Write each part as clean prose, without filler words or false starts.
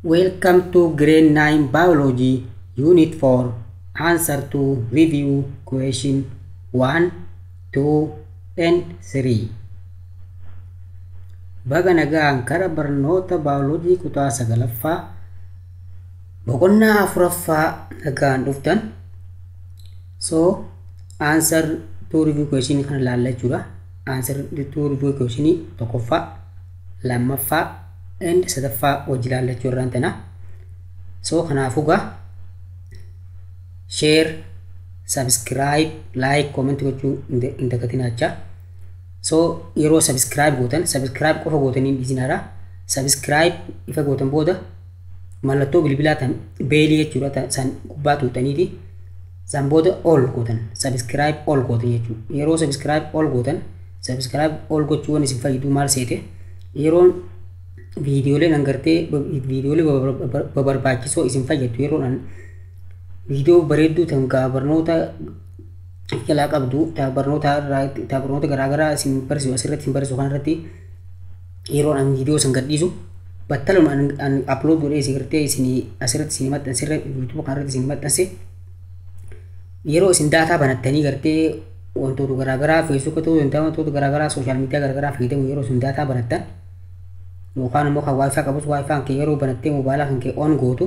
Welcome to Grade 9 Biology, Unit 4. Answer to review question 1, 2, and 3. Baga nagaan kara barnoota biology kutaa sagalaffaa boqonnaa afuraffaa nagaan dhuftan. So answer to review question kana laallachuudha. Answer to review question tokkoffaa, lammaffaa and sadaffaa wajji laallachuu irraan tana. So kanaafugaa share, subscribe, like, comment gochuu hin dagatinaa. So yeroo subscribe gootan, subscribe qofa gootaniin dhiisinaadha. Subscribe ifa gootan booda mallattoo bilbilaa tan beelii jechuudha san gubbaa tuutaniiti. San booda all gootan, subscribe all gootan jechuudha. Yeroo subscribe all gootan, subscribe all gochuu waan isin fayyadu maal seete yeroon viidiyoolee nangartee viidiyoolee babarbaachisoo isin fayyadu yeroon viidiyoo bareedduu tan barnoota jalaa qabdu barnoota garaagaraa isin barsiisu asirratti isin barsiisu kanarratti yeroon an viidiyoo san gadhiisu battaluma an upload godhee isin gartee isin asirratti isin maxxanse YouTube kanarratti isin maxxanse yeroo isin daataa banattanii gartee wantoota garaagaraa Facebook ta'uu danda'a wantoota garaagaraa social media garaagaraa fayyadamu yeroo isin daataa banattan yookaan immoo kan wifi qabus wifi kan kee yeroo banattee mobaayilaa kan kee on gootu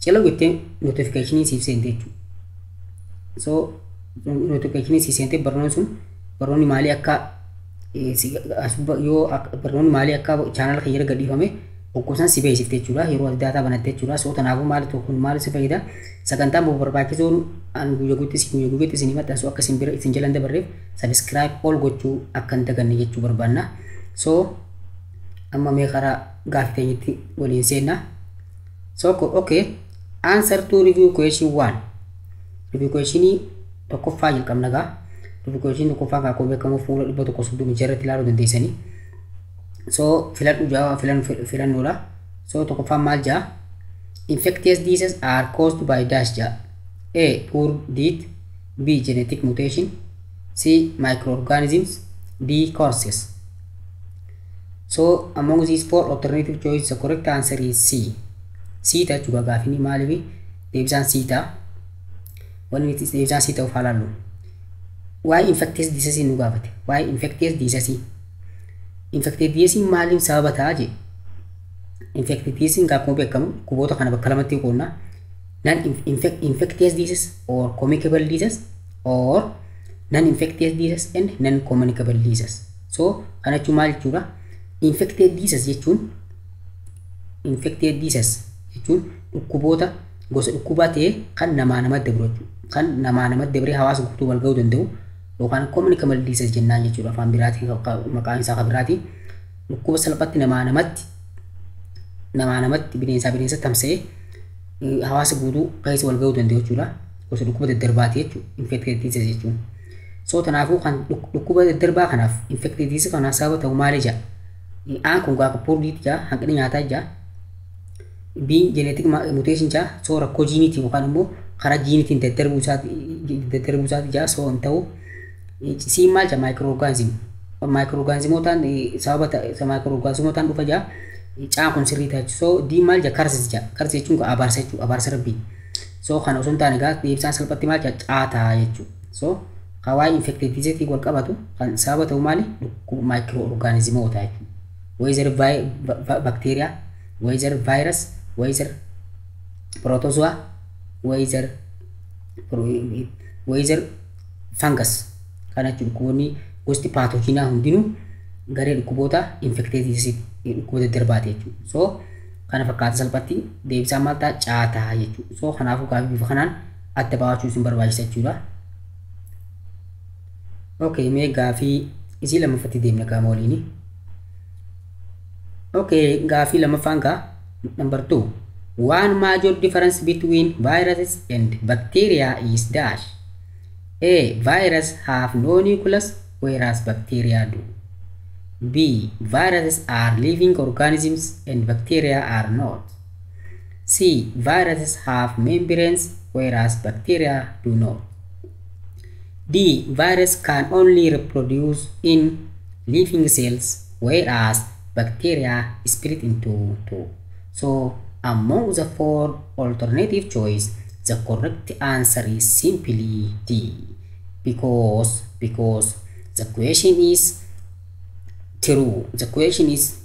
cila gottee notification siif seente jechuudha. So notification siif seente barnoonni maalii akka yoo barnoonni maalii akka channel kan yeroo gadhiifame okkoosan si beeksifte jechuudha yeroo daataa banattee jechuudha. So kanaafuu maali tokko maali si fayyada sagantaan barbaachisoon an guyyaa guutti isin maxxansu akka isin bira isin jalan dabarreef subscribe all gochuu akka hin daganne jechuu barbaanna. So amma mee karaa gaaffiteenyitti waliin seenna. So okay, answer to review question 1. Review question tokkoffaa jalqabna gaa. Review question tokkoffaa kaa akkuma beekamu fuula 136 irratti ilaaluu dandeessanii. So filadhu jawaaba filannoodha. So tokkoffaan maal jaa? Infectious diseases are caused by dash jaa. A. Poor diet. B. Genetic mutation. C. Microorganisms. D. Causes. So among these four alternative choices, the correct answer is C. C ta juga gaafini maalifi deebisaan C ta. Wanni itti deebisaan C ta of haalallu. Why infectious disease nu gaafate? Why infectious disease? Infectious disease maaliif sababa ta'a je? Infectious disease akkuma beekamu kuboota kana bakka lamatti qoonna. Non-infectious disease or communicable disease or non-infectious disease and non-communicable disease. So kana jechuun maal jechuudha? Infected disease jechuun dhukkuboota gosa dhukkubaa ta'e kan namaa namatti dabru jechuudha. Kan namaa namatti dabree hawaasa guutuu wal ga'uu danda'u yookaan communicable disease jennaan jechuudha afaan biraatiin maqaan isaa kan biraati. Dhukkuba salphatti namaa namatti bineensa tamsa'ee hawaasa guutuu keessa wal ga'uu danda'u jechuudha. Gosa dhukkuba daddarbaati jechuudha infected disease jechuun. So kanaafuu kan dhukkuba daddarbaa kanaaf infected disease kanaaf sababa ta'u maali jaa? A. Kun gaafa poordiit jaa hanqina nyaataa jaa. B. Genetic mutation jaa so rakkoo jiiniitiin yookaan immoo karaa jiiniitiin daddarbuu isaati jaa so hin ta'u. C. Maal jaa microorganismootaan microorganismootaan dhufa jaa caan kun sirrii ta'a. So D. Maal jaa karsis jaa karsis jechuun abaarsa jechuudha abaarsa rabbii. So kana osoo hin taane egaa deebisaan salphatti maal jaa caataa jechuudha. So hawaasa infected disease wal qabatu kan sababa ta'u maali microorganismoota jechuudha. Whether bacteria, whether virus, whether protozoa, whether fungus. Kana jechuun gosti paathoojinaa hundinuu garee dhukkuboota infected disease dhukkuboota daddarbaati jechuudha. So kana fakkaata salphatti deebisaan maal ta'a caataa jechuudha. So kanaafuu gaaffii bifa kanaan adda baafachuu isin barbaachisa jechuudha. Okay, mee gaaffii isii lammaffatti deemna qaama waliini. Okay, gaaffii lammaffaan gaa number 2. One major difference between viruses and bacteria is dash. A. Viruses have no nucleus whereas bacteria do. B. Viruses are living organisms and bacteria are not. C. Viruses have membranes whereas bacteria do not. D. Virus can only reproduce in living cells whereas bacteria split into two. So among the four alternative choice, the correct answer is simply D, because the question is true. The question is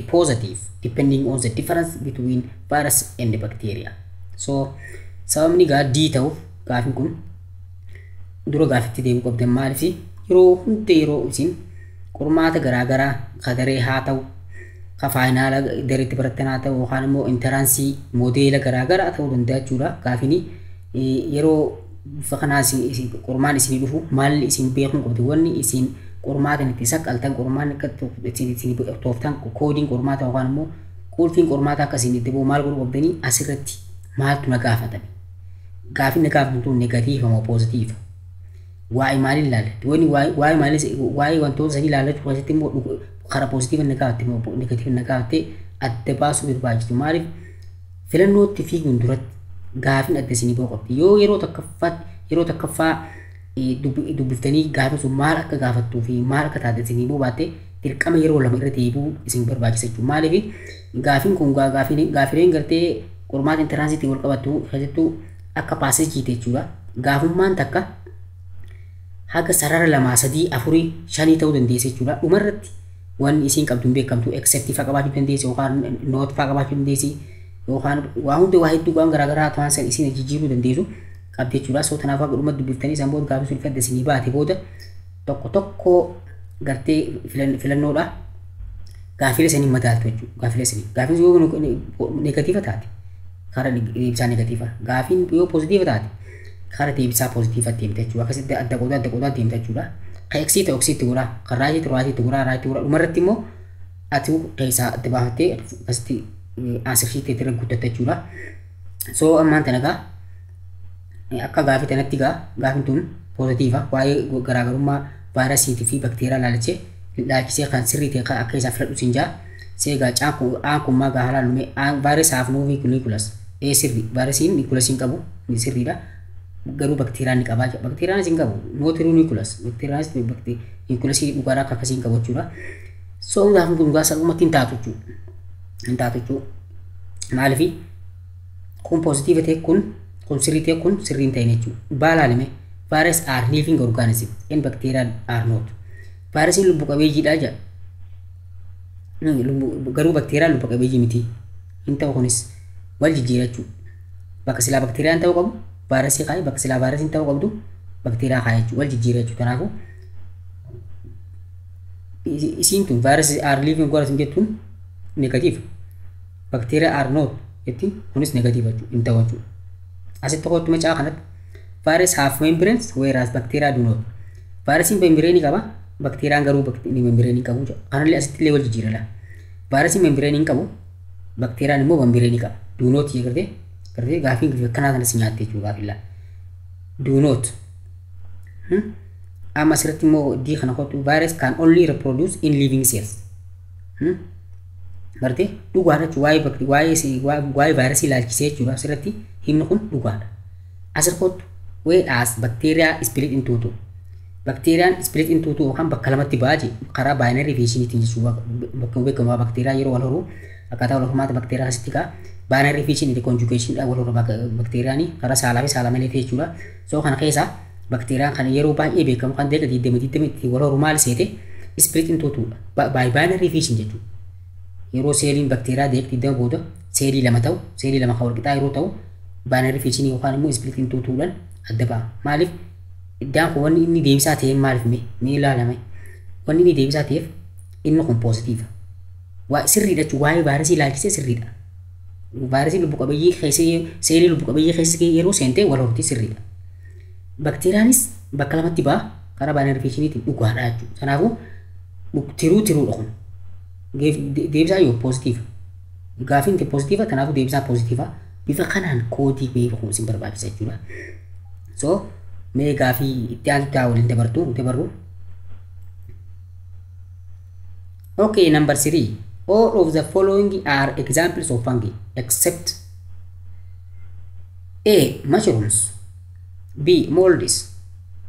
positive, depending on the difference between virus and the bacteria. So sababni gaa D ta'uuf gaafin kun dura gaafitti deemu qabdan maaliif yeroo hunda yeroo isin qormaata garaagaraa kadaree haa ta'u ka faayinaala dareetti barattan haa ta'u yookaan immoo interansii moodeela garaagaraa ta'uu danda'a jechuudha. Gaafini yeroo bifa kanaa qormaan isin dhufu maalli isin beekuu qabdu wanni isin qormaata itti saqqaltan qormaan akka isin tooftan koodiin qormaata yookaan immoo qulfiin qormaata akka isin itti bu'u maal godhuu qabdanii asirratti maaltu na gaafatame. Gaafin na gaafatu negatiiva moo poozitiiva? Waa'ee maaliin ilaallatti? Wanni waa'ee maaliis waa'ee wantoota sanii ilaallachuu keessatti immoo karaa poozitiiva na gaafatte moo negatiiva na gaafatte adda baasuu barbaachisu. Maaliif filannootti fiiguun duratti gaafin adda isinii ba'uu qabdi. Yoo yeroo takkaffaa dubbiftanii gaafin sun maal akka gaafattuu fi maal akka taate isinii ba'uu baatte dirqama yeroo lama irra deebi'uu isin barbaachisa jechuudha. Maaliif gaafin kun gaafileen gartee qormaata interaansiitiin wal qabattu keessattuu akka paaseejiiti jechuudha. Gaafummaan takka haga sarara 2 3 4 5 ta'uu dandeessa jechuudha. Dhumarratti wanni isin qabdu hin beekamtu exceptii faa qabaachuu dandeessi yookaan noot faa qabaachuu dandeessi yookaan waa hundi waa hedduu waan garaagaraa ta'an san isin jijjiiruu dandeessu qabdi jechuudha. So tanaaf akka dhumatti dubbiftanii san booda gaafii sun fadda isinii baate booda tokko gartee filannoodha gaafilee sanii madaaltu jechuudha. Gaafilee sanii gaafiin yoo negatiiva taate karaa deebisaa negatiiva, gaafiin yoo poozitiiva taate karaa deebisaa poozitiiva deemta jechuudha. Akkasitti adda qoodaa deemta jechuudha. Ka eksiita oksiitti godhaa, kan raajii godhaa. Dhumarratti immoo ati keessaa adda baafattee akkasitti aansirsiittee irra guddatta jechuudha. So ammaan tana akka gaafii tanatti gaafiin tun poozitiiva waa'ee garaagarummaa vaayirasiitii fi bakteeriyaa laalchisee kan sirrii ta'e akka isaa filadhu siin jaa. Seegaa caankummaa gahaa laalume vaayirasaaf nuufi niikulas sirrii vaayirasiin niikulasiin qabu ni sirriidha. Garuu bakteeriyaan ni qabaa. Bakteeriyaan isin qabu nootiruu niikulas bakteeriyaanis niikulasii dhugaadhaa akka akkasiin qabu jechuudha. So gaafin kun gaasa dhumatti hin taatu jechuudha. Maaliif kun poozitiiva ta'e kun sirrii ta'e kun sirrii hin ta'in jechuudha. Baalaalime virus are living organism and bacteria are not. Vaayirasiin lubbu qabeeyyiidha jedha. Garuu bakteeriyaan lubbu qabeeyyii miti. Hin ta'u kunis wal jijjiira jechuudha. Bakka silaa bakteeriyaan ta'uu qabu vaayirasii kaayee bakka silaa vaayirasiin ta'uu qabdu bakteeriyaa kaayee jechuudha. Wal jijjiira jechuudha. Kanaafuu isiin tun vaayirasii are living organism jettuun negatiiva. Bakteeriyaa are not jettiin kunis negatiiva jechuudha. Hin ta'u jechuudha. Asitti tokkotti macaa kanatti virus have membranes whereas bacteria do not. Vaayirasiin membreenii qaba. Bakteeriyaan garuu membreenii qabu jechuudha. Kanallee asitti illee wal jijjiirala. Vaayirasiin membreenii qabu, bakteeriyaan immoo membreenii qaba. Do not gartee gaafiin akkanaa kanas nyaatte jechuudha gaafilla. Do not. Amma asirratti immoo D kana kottu virus can only reproduce in living cells. Gartee dhugaadha jechuudha. Waa'ee vaayirasii laalchisee jechuudha. Asirratti himni kun dhugaadha. Asir kottu whereas bacteria split into two. Bakteeriyaan split into two yookaan bakka lamatti ba'aa karaa baayinari fiishiniitiin jechuudha. Bakka beekamaa bakteeriyaa yeroo wal horuu akkaataa wal hormaata bakteeriyaa asitti baayinari fiishiniiti conjugationidha wal horuu bakteeriyaanii karaa saalaa fi saala malee jechuudha. So kana keessa bakteeriyaan kan yeroo baay'ee beekamu kan deega 20 wal horuu maal seete split into two baayinari fiishin jechuudha. Yeroo seeliin bakteeriyaa deegti deema booda seelii lama ta'u seelii lama kan wal qixaa yeroo ta'u baayinari fiishinii yookaan immoo split into two dhaan adda ba'a. Maaliif iddaan kun wanni inni deebisaa ta'eef maaliif mee ilaalame wanni inni deebisaa ta'eef inni kun poozitiiva. Sirriidha jechuudha. Waa'ee vaayirasii laalchisee sirriidha. Vaayirasii lubbu qabeeyyii keessa seelii lubbu qabeeyyii keessa yeroo seentee wal hortii sirriidha. Bakteeriyaanis bakka lamatti ba'a karaa baayinari fiishiniitiin dhugaadha jechuudha. Kanaafuu tiruudha kun. Deebisaa yoo poozitiiva. Gaafiin ta'e poozitiiva kanaafuu deebisaa poozitiiva. Bifa kanaan koodii beekuun isin barbaachisa jechuudha. So mee gaafii itti aanutti waliin dabarru. Okay, number 3. All of the following are examples of fungi except A. Mushrooms, B. molds,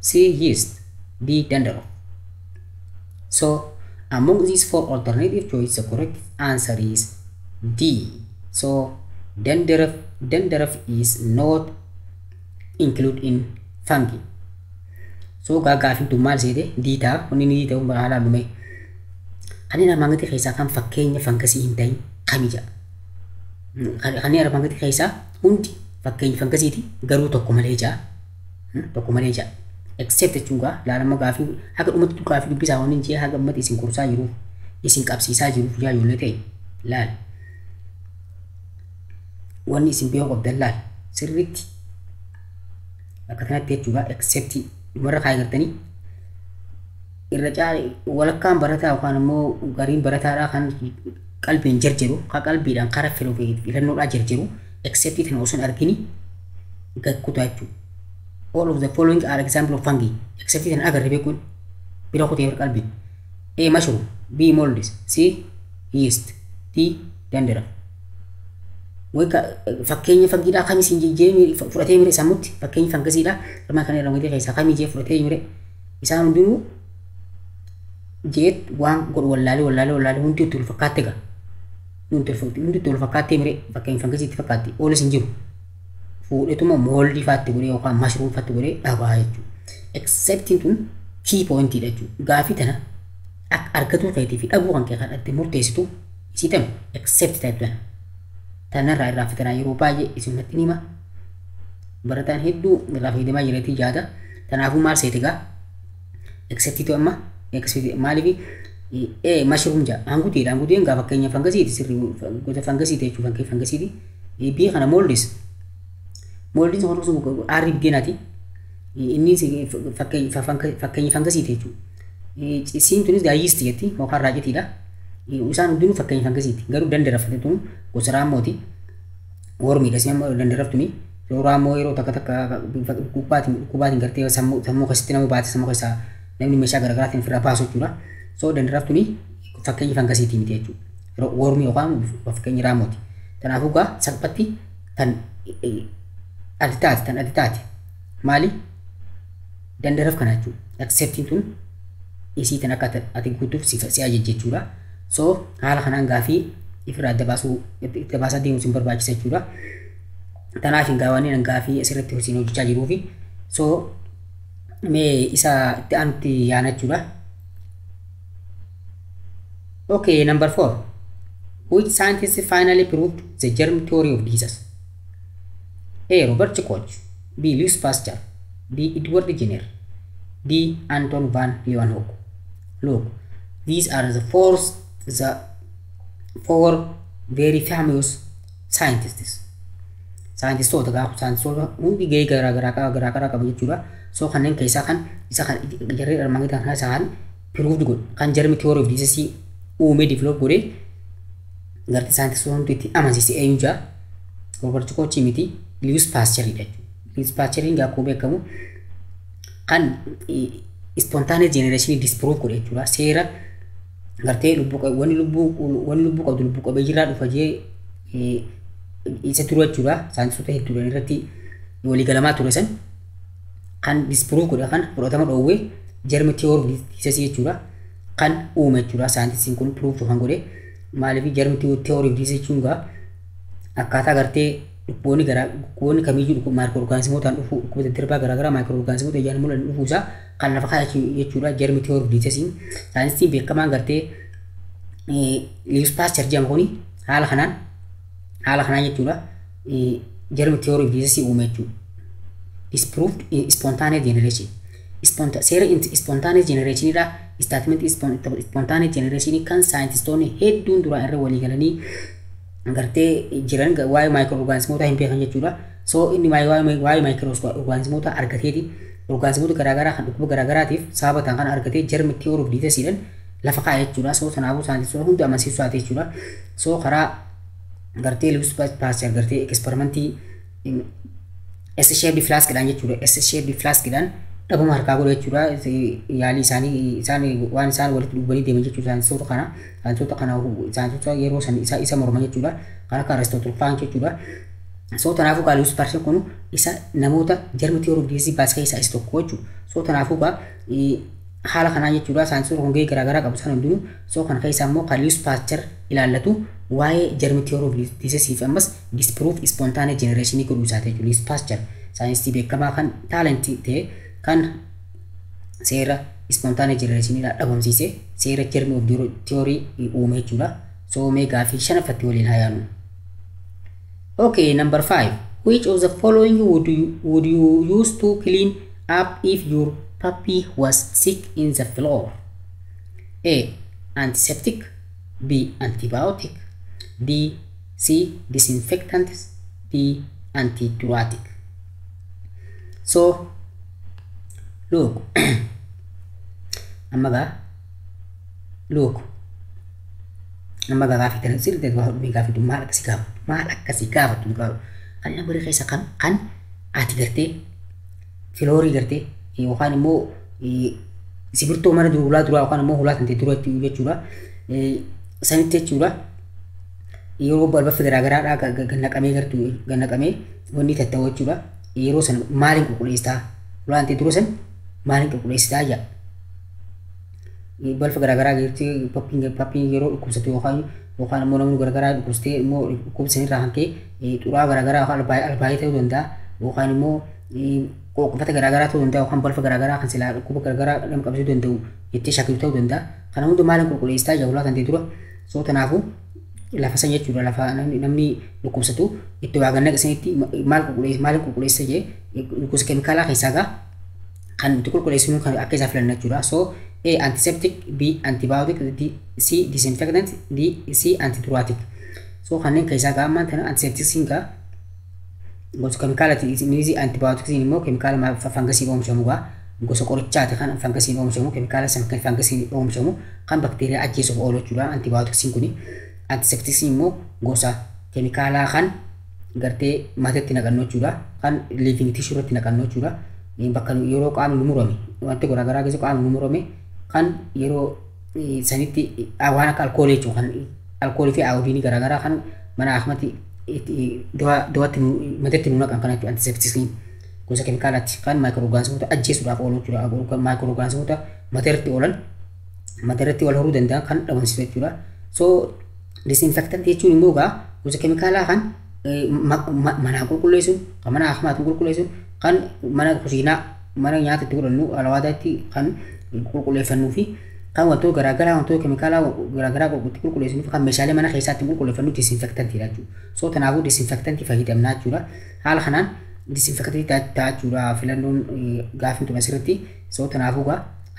C. yeast, D. dandruff. So among these four alternative choices, the correct answer is D. So dandruff is not included in fungi. So gaafin tun maal seete diitaa kunni ni diitaa haala lume kanneen armaan gadii keessaa kan fakkeenya fangasii hin ta'in kamija kanneen armaan gadii keessaa hundi fakkeenya fangasiiti garuu tokko malee jaa except jechuun laalama gaafii haga dhumatti gaafii dubbisaa waan hin jee haga ummati isin kursaa jiruuf isin qabsiisaa jiruuf yaayollee ta'e laal wanni isin beeku qabdan laal sirriitti akka kanatti jechuudha except dhumarra kaayee gartanii irra caale walakkaan barataa yookaan immoo gariin barataadhaa kan qalbiin jarjaru kan qalbiidhaan karaa filannoodhaa jarjaru except tan osoo hin argini gakkutaa jechuudha. All of the following are example of fungi except tan agarre beekuun bira kutee qalbiin A. mushroom, B. molds, C. yeast, D. dandruff. Wayka fakkeenya fangiidhaa kamis hin jijjee fudhatee mire sammutti fakkeenya fangasiidhaa irmaa kana irraa wayitee keessaa kamii jee fudhatee mire isaan hundinuu jeet waan godhu wallaalee hundi itti ulfakkaatte gaa hundi itti ulfakkaattee mire fakkeenya fangasiitti fakkaatti oolis hin jiru fuudhetuma mooldii faatti godhee yookaan mashruum faatti godhee dhabaa jechuudha. Exceptiin tun key pointiidha jechuudha. Gaafii tana argatuu feetii fi dhabuu kan kee kan itti murteessitu isii tanu except type tana. Tanarraa irraa fitanaa yeroo baay'ee isin natti hima barataan hedduu irraa fayyadamaa jireetii jaada tanaafuu maal seete gaa exceptiitu amma maaliif mashruum jaa hanguutiin gaa fakkeenya fangasiiti sirrii gosa fangasiiti jechuudha fakkii fangasiiti bii kana molds hordofuu aarri biddeenaati inni fakkeenya fangasiiti jechuudha siin tunis gaa yeast jetti yookaan raajetiidha. Isaan hundinuu fakkeenya fangasiiti garuu dandruff tun gosa raammooti wormiidha si amma dandruff tuni raammoo yeroo takka gubbaatiin gartee sammuu keessatti nama baate sammuu keessaa namni meeshaa garaagaraatiin ofirraa baasu jechuudha. So dandruff tuni fakkeenya fangasiiti miti jechuudha wormii yookaan fakkeenya raammooti. Kanaafuu gaa salphatti tan addi taate maali dandruff kana jechuudha. Exceptiin tun isii tan akka ati guutuuf si ajajje jechuudha. So haala kanaan gaafii ifirraa adda baasaa deemuu sin barbaachisa jechuudha. Tanaaf hin gaawwaniin gaafii asirratti hojiin hojjechaa jiruufi so mee isa itti aanutti yaana jechuudha. Okay, number 4. Which scientist finally proved the germ theory of disease? A. Robert Koch, B. Louis Pasteur, D. Edward Jenner, D. Anton van Leeuwenhoek. Look, these are the four very famous scientists. Scientistoota hundi gahee garaagaraa qabu jechuudha. So kanneen keessaa kan isa kan jarree armaan gadii kan isaan proved godhe kan germ theory of disease uume develop godhe gartee scientistoota hundi itti amansiise eenyu jaa Robert Koch miti Louis Pasteuriidha jechuudha. Louis Pasteuriin akkuma beekamu kan spontaneous generation disprove godhe jechuudha. Seera gartee wanni lubbuu qabdu lubbuu qabee jiraa dhufa jee isa ture jechuudha. Saayintistoota hedduudhaan irratti walii galamaa ture san kan disprove godhe kan fudhatama dhoowwee germ theory of disease jechuudha. Kan uume jechuudha. Saayintistiin kun prove kan godhe maaliif germ theory of disease jechuun gaa akkaataa gartee dhukkuboonni kamiyyuu maayikirooorgaanizimootaan dhufu dhukkuboota dadarbaa garaagaraa maayikirooorgaanizimoota ijaan mul'atan dhufuusaa kan lafa kaa'e jechuudha. Germ theory of disease saayinstiin beekamaan gartee Louis Pasteur jedhamu kuni haala kanaan jechuudha. Germ theory of disease uume jechuudha. Disproved spontaneous generation. Seera spontaneous generation irraa statement spontaneous generation kan saayintistoonni hedduun duraan irra walii galanii gartee jiran waa'ee maayikirooorgaanizimoota hin beekan jechuudha. So inni waa'ee maayikirooorgaanizimoota argateeti orgaanizimoota garaagaraa kan dhukkuba garaagaraatiif sababa ta'an kan argatee germ theory of disease lafa kaa'e jechuudha. So kanaafuu saayintistoota hundi amansiisuu taate jechuudha. So karaa gartee Louis Pasteur gartee eksperimentii S-shaped flaskidhaan jechuudha. S-shaped flaskidhaan dhabama harkaa godhe jechuudha. Yaalii isaanii waan isaan walitti dhubbanii deeman jechuudha. Saayintistoota yeroo san isa morma jechuudha. Kan akka Aristotle jechuudha. So kanaafuu gaa Louis Pasteur kun isa namoota germ theory of disease baase keessaa isa tokko jechuudha. So kanaafuu gaa haala kanaan jechuudha. Saayintistoota hongee garaagaraa qabu san hundinuu so kan keessaa immoo kan Louis Pasteur ilaallatu waa'ee germ theory of disease fi ammas disprove spontaneous generation godhuu isaati jechuudha. Louis Pasteur saayinstii beekamaa kan taalentii ta'e kan seera spontaneous generation dhabamsiise seera germ of theory uume jechuudha. So mee gaafii shanaffatti waliin haa yaadnu. Okay, number 5. Which of the following would you use to clean up if your puppy was sick in the floor? A. Antiseptic. B. Antibiotic. D. C. Disinfectant. D. Antiturotic. So, look. Look. Amma gaafii tan sirriitti gaafii maal akkasii gaafatu kan nama keessa kan ati gartee filoorii gartee yookaan immoo sibirtoo mana duraa yookaan immoo hulaa tantee duratti jechuudha. Sanitti jechuudha. Yeroo balbaffi garaagaraadhaa gannaqamee gartuu gannaqamee wanni tatta'u jechuudha. Yeroo san maaliin qulqulleessitaa hulaan tantee dura san maaliin qulqulleessitaa jaa. Balfa garaagaraa gartee pappiin yeroo dhukkubsatu yookaan immoo namni garaagaraa dhukkubsatee immoo dhukkubsanii irraa hankee xuraa garaagaraa yookaan albaayii ta'uu danda'a yookaan immoo qoqqofata garaagaraa ta'uu danda'a yookaan balfa garaagaraa kan silaa dhukkuba garaagaraa nama qabsiisuu danda'u jettee shakkitu ta'uu danda'a. Kana hundi maaliin qulqulleessitaa jaa tantee dura. So kanaafuu lafa san jechuudha lafa namni dhukkubsatu itti waa ganna qisanitti maaliin qulqulleessa jee gosa keemikaalaa keessaa gaa kan itti qulqulleessinu kan akka isaa filanna jechuudha. So A. Antiseptic. B. Antibiotic. D. C. Disinfectant. D. C. Antiturotic. So kanneen keessaa gaammaan tana antiseptiksiin gaa gosa keemikaalaati. Inni antibiotiksiin immoo keemikaala fangasiin oomishamu gaa gosa qorichaati kan fangasiin oomishamu keemikaala fangasiin oomishamu kan bakteeriyaa ajjeesuuf oolu jechuudha. Antibiotiksiin kuni antiseptiksiin immoo gosa keemikaalaa kan gartee matatti naqannoo jechuudha. Kan living tissue irratti naqannoo jechuudha. Bakka yeroo qaamni nu murame wanti garaagaraa keessa qaamni nu murame kan yeroo sanitti waan akka alkoolii jechuudha. Kan alkoolii fi ayoodiinii garaagaraa kan mana ahmati dawatti matatti nu naqan kan jechuudha. Antiseptiksiin gosa keemikaalaati kan maayikirooorgaanizimoota ajjeesuudhaaf oolu jechuudha. Maayikirooorgaanizimoota matarratti oolan matarratti wal horuu danda'an kan dhabamsiisu jechuudha. So disinfektantii jechuun immoo gaa gosa keemikaalaa kan mana qulqulleessuun kan mana ahmaatiin qulqulleessuun kan mana kusiinaa mana nyaata itti godhannu alawaadaatti kan qulqulleeffannuu fi kan wantoota garaagaraa wantoota keemikaalaa garaagaraa qulqulleessinuu fi kan meeshaalee mana keessaatti qulqulleeffannu disinfektantiidha jechuudha. So kanaafuu disinfektantii fayyadamnaa jechuudha. Haala kanaan disinfektantii ta'a jechuudha filannoon gaafii tun asirratti. So kanaafuu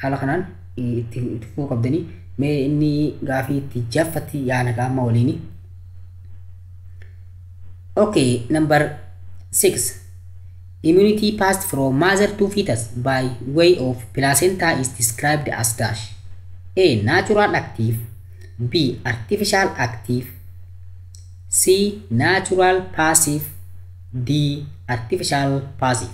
haala kanaan itti fufuu qabdanii mee inni gaafii itti jaffatti yaana gaamma waliini. Okay, number 6. Immunity passed from mother to fetus by way of placenta is described as dash. A. Natural active. B. Artificial active. C. Natural passive. D. Artificial passive.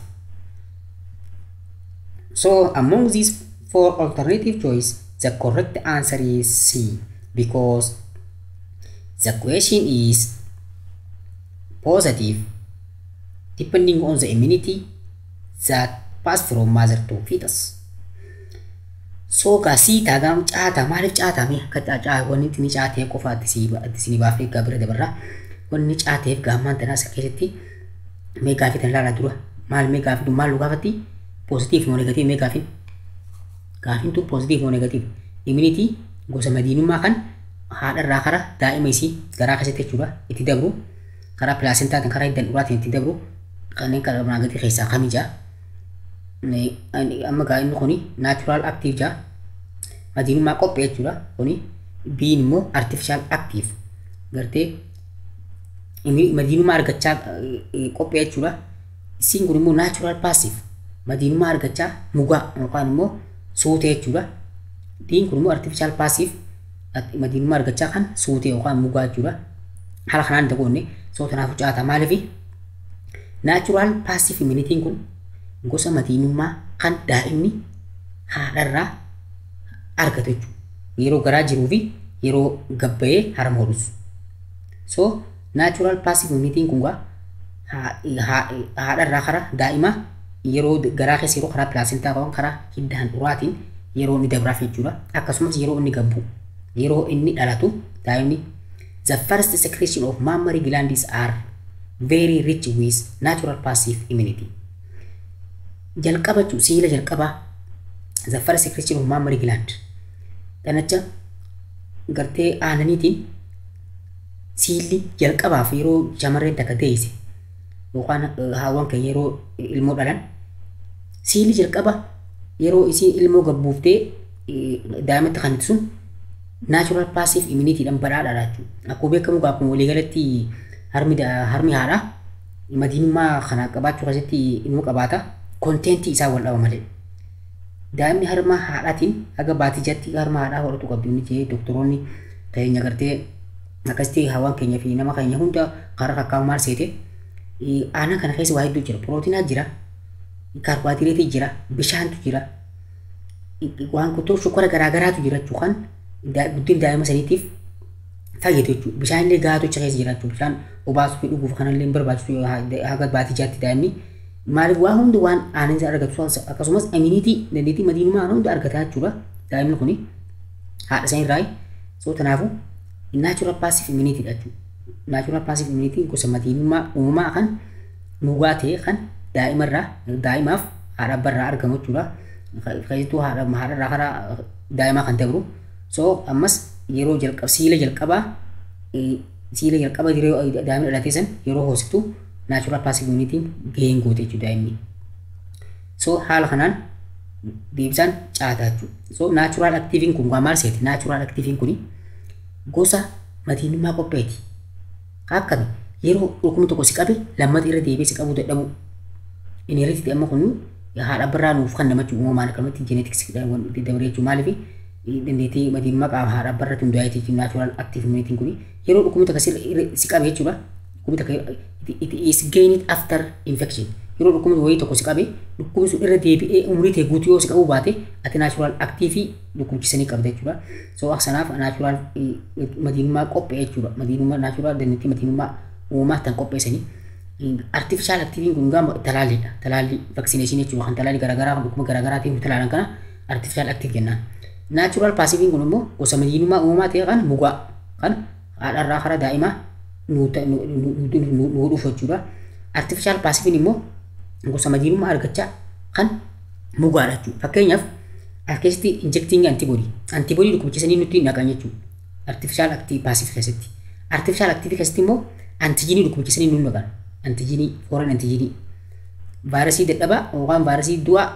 So among these 4 alternative choices, the correct answer is C, because the question is positive depending on the immunity that passed from mother to fetus. So kasi tagam caata maaliif caatame akka caacaa wanni inni caatee qofa addisiin baafee gabira dabarraa wanni caateef gaammaan tanaas keessatti mee gaafii tan laala dura maal mee gaafii maal gaafatti positive moo negative mee gaafiin tu positive moo negative immunity gosa madiinummaa kan haadharraa kara daa'ima isii garaa keessatti jechuudha itti dabru karaa placenta kan karaa hiddan dhuraatiin itti dabru kanneen kan armaan gadii keessaa kamija amma gaa inni kuni natural active jaa madiinummaa qophee jechuudha kuni biin immoo artificial active gartee madiinummaa argachaa qophee jechuudha isiin kun immoo natural passive madiinummaa argachaa mugaa yookaan immoo suutee jechuudha diin kun immoo artificial passive madiinummaa argachaa kan suutee yookaan mugaa jechuudha haala kanaan dagoonne soo tanaaf caata maaliif natural passive immunity kun gosa madiinummaa kan daa'imni haadharraa argatu jechuudha yeroo garaa jiruu fi yeroo gabbayee harma hodhus. So natural passive immunity kun haadharraa kara daa'ima yeroo garaa keessa yeroo karaa placenta qaban karaa hiddaan dhuraatiin yeroo inni dabraaf jechuudha akkasumas yeroo inni gabbu yeroo inni dhalatu daa'imni The first secretion of mammary glands are very rich with natural passive immunity. Jalqaba jechuun siila jalqabaa the first secretion of mammary gland. Dhanacha gartee aananiitiin siilli jalqabaaf yeroo shamarreen takka deesse yookaan haawwan kan yeroo ilmoo dhalan siilli jalqaba yeroo isiin ilmoo gabbuuftee daa'imatti kan sun natural passive immunity dhaan badhaadhaadha jechuudha. Akkuma beekamu akkuma waliigalatti harmi haadhaa madiinummaa kana qabaachuu keessatti ilmoo qabaata kontentii isaa wal dhaba malee. Daa'imni harma haadhaatiin haga baatii jatti harma haadhaa horatu qabdi inni jee doktoroonni ta'eenya gartee akkasitti haawwan keenya fi nama keenya hunda karaa kakkaa'u maal seete aannan kana keessa waa hedduu jira pirootiinaa jira kaarboohayidireetii jira bishaantu jira waan kutuu shukkaara garaagaraatu jira jechuun guddina daa'ima saniitiif fayyadu jechuudha. Bishaan illee gahaatu achi keessa jira jechuudha. Bishaan obaasuu fi dhuguuf kanallee hin barbaachisu haga baatii jaatti daa'imni maaliif waa hundi waan aannan isaa argatu akkasumas immuniitii dandeettii madiinummaa hunda argataa jechuudha. Daa'imni kuni haadha isaa irraa soo kanaafuu natural passive immunity dha jechuudha. Natural passive immunity gosa madiinummaa uumamaa kan nuugaa ta'e kan daa'imaaf haadha abbaa argamu jechuudha. Keessattuu haadha karaa daa'imaa kan dabru. So ammas yeroo siila jalqabaa daa'imni dhalatee san yeroo hoositu natural passive immunity gaheen goote jechuudha daa'imni. So haala kanaan deebisaan caataa jechuudha. So natural activiin kun maal seeti? Natural activiin kuni gosa madiinummaa qopheeti. Akkami yeroo dhukkubni tokko si qabe lammata irra deebi'ee si qabuu dadhabu. Inni irratti amma kun haadha birraa nuuf kan namatti uumamaan akkamatti jeenetiksii dabaree jechuun maaliif dandeettii madiinummaa qaama haadha birratti hundaa'ee jechuun natural active immunity kun yeroo dhukkubni tokko si qabe jechuudha. Dhukkubni tokko it is gained after infection. Yeroo dhukkubni wayii tokko si qabe dhukkubni sun irra deebi'ee umurii ta'e guutuu yoo si qabuu baate ati natural active dhukkubchisanii qabda jechuudha. So akkanaaf natural madiinummaa qophee jechuudha. Madiinummaa natural dandeettii madiinummaa uumamaa tan qopheessanii artificial activiin kun gama talaalliidha. Talaalli vaccination jechuudha. Kan talaalli garaagaraa kan dhukkuba garaagaraatiin talaalan kana artificial active jennaan. Natural passive kun immoo gosa madiinummaa uumamaa ta'e kan mugaa kan haadharraa karaa daa'imaa nu dhufu jechuudha. Artificial passive immoo gosa madiinummaa argachaa kan mugaadha jechuudha. Fakkeenyaaf keessatti injecting antibody dhukkubchisanii nutti naqan jechuudha. Artificial active passive keessatti. Artificial active keessatti immoo antigenii dhukkubchisanii nutti naqan. Antigenii foreign antigenii vaayirasii dadhabaa yookaan vaayirasii du'aa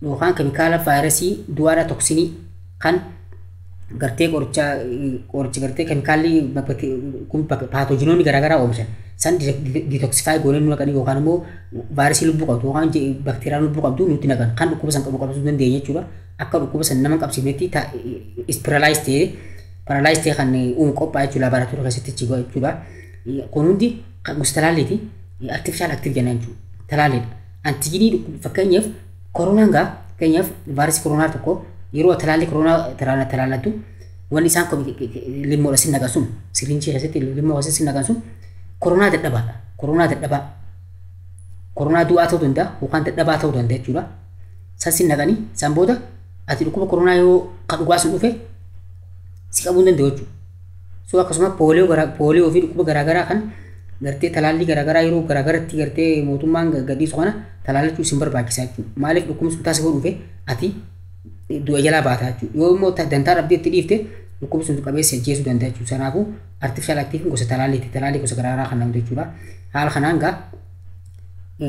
yookaan keemikaala vaayirasii du'aadhaa toksinii kan gartee qoricha gartee keemikaalli paatoojiinoonni garaagaraa oomishan san detoksifaayi goonee nu naqanii yookaan immoo vaayirasii lubbuu qabdu yookaan bakteeriyaan lubbuu qabdu nutti naqan kan dhukkuba san qabsiisuu dandeenya jechuudha. Akka dhukkuba san nama qabsiifnetti paralaayiz ta'ee kan uumu qophaa'e jechuudha laaboraatoorii keessatti jechuudha. Kun hundi gosa talaalliiti artificial active jennaan jechuudha. Talaalliidha. Antigenii fakkeenyaaf koronaan fakkeenyaaf vaayirasii koronaa tokko yeroo talaalli koronaa talaallattu wanni isaan limmoodha sin naqan sun sirinjii keessatti limmoo sin naqan sun koronaa dadhabaadha. Koronaa du'aa ta'uu danda'a yookaan dadhabaa ta'uu danda'a jechuudha. San sin naqanii san booda ati dhukkuba koronaa yoo kan dhugaa sun dhufe si qabuu hin danda'u jechuudha. So akkasuma pooliyoo fi dhukkuba garaagaraa kan gartee talaalli garaagaraa yeroo garaagaratti gartee mootummaan gadhiisu kana talaallachuu isin barbaachisaa jechuudha. Maaliif dhukkubni sun taasifuu dhufe ati du'a jalaa baata jechuudha. Yoo immoo dantaa dhabdee itti dhiifte dhukkubni sun qabeessa ajjeesuu danda'a jechuudha. Kanaafuu artificial active gosa talaalliiti. Talaalli gosa garaagaraa kan namtu jechuudha. Haala kanaan